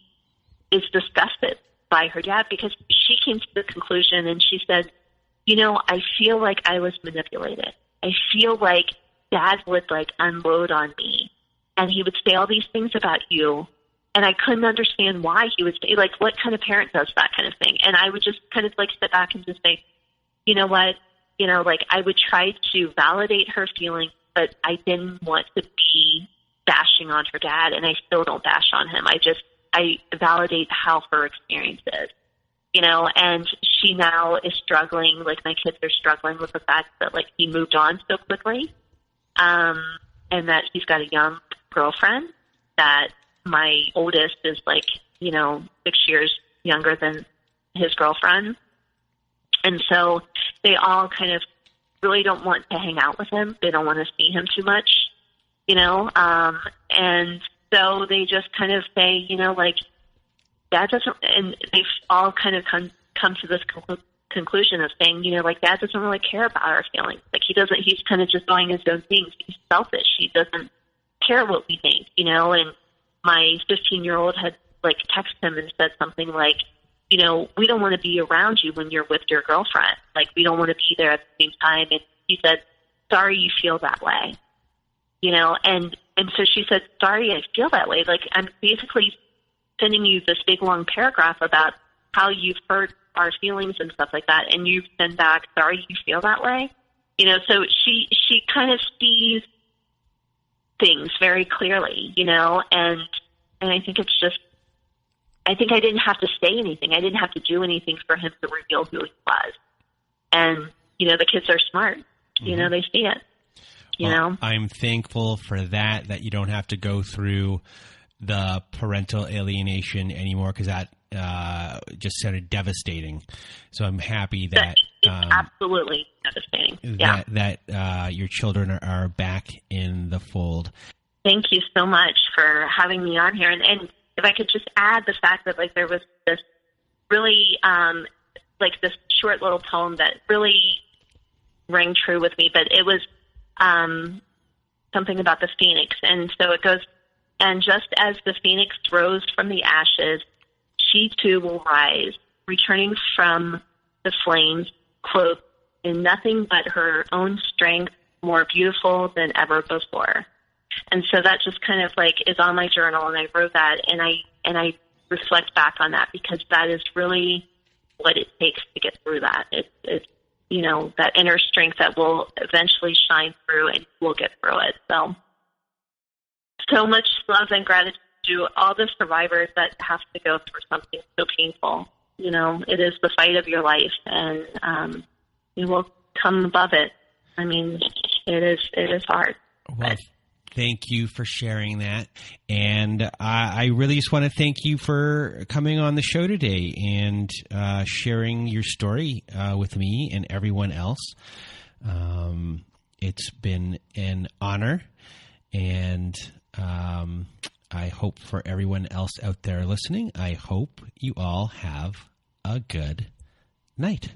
is disgusted by her dad because she came to the conclusion, and she said, you know, I feel like I was manipulated. I feel like dad would like unload on me, and he would say all these things about you, and I couldn't understand why he would say, like, what kind of parent does that kind of thing? And I would just kind of like sit back and just say, you know what? You know, like I would try to validate her feelings, but I didn't want to be bashing on her dad, and I still don't bash on him. I validate how her experience is, you know, and she now is struggling, like my kids are struggling with the fact that like he moved on so quickly, and that he's got a young girlfriend, that my oldest is like, you know, 6 years younger than his girlfriend. And so they all kind of really don't want to hang out with him. They don't want to see him too much, you know. And so they just kind of say, you know, like, Dad doesn't, and they've all kind of come to this conclusion of saying, you know, like, Dad doesn't really care about our feelings. Like, he's kind of just doing his own things. He's selfish. He doesn't care what we think, you know. And my 15-year-old had, like, texted him and said something like, you know, we don't want to be around you when you're with your girlfriend. Like, we don't want to be there at the same time. And he said, sorry you feel that way. You know, and so she said, sorry I feel that way. Like, I'm basically sending you this big, long paragraph about how you've hurt our feelings and stuff like that. And you send back, sorry you feel that way. You know, so she kind of sees things very clearly, you know, and I think it's just, I think I didn't have to say anything. I didn't have to do anything for him to reveal who he was. And, you know, the kids are smart. You know, they see it. You know? I'm thankful for that you don't have to go through the parental alienation anymore, because that just sounded devastating. So I'm happy that... It's absolutely devastating. That your children are back in the fold. Thank you so much for having me on here. And if I could just add the fact that, like, there was this really, like, this short little poem that really rang true with me, but it was something about the phoenix. And so it goes, and just as the phoenix rose from the ashes, she too will rise, returning from the flames, clothed in nothing but her own strength, more beautiful than ever before. And so that just kind of like is on my journal, and I wrote that, and I reflect back on that, because that is really what it takes to get through that. It's you know, that inner strength that will eventually shine through, and we'll get through it. So much love and gratitude to all the survivors that have to go through something so painful. You know, it is the fight of your life, and you will come above it. I mean, it is hard. Well, thank you for sharing that. And I really just want to thank you for coming on the show today and sharing your story with me and everyone else. It's been an honor, and I hope for everyone else out there listening, I hope you all have a good night.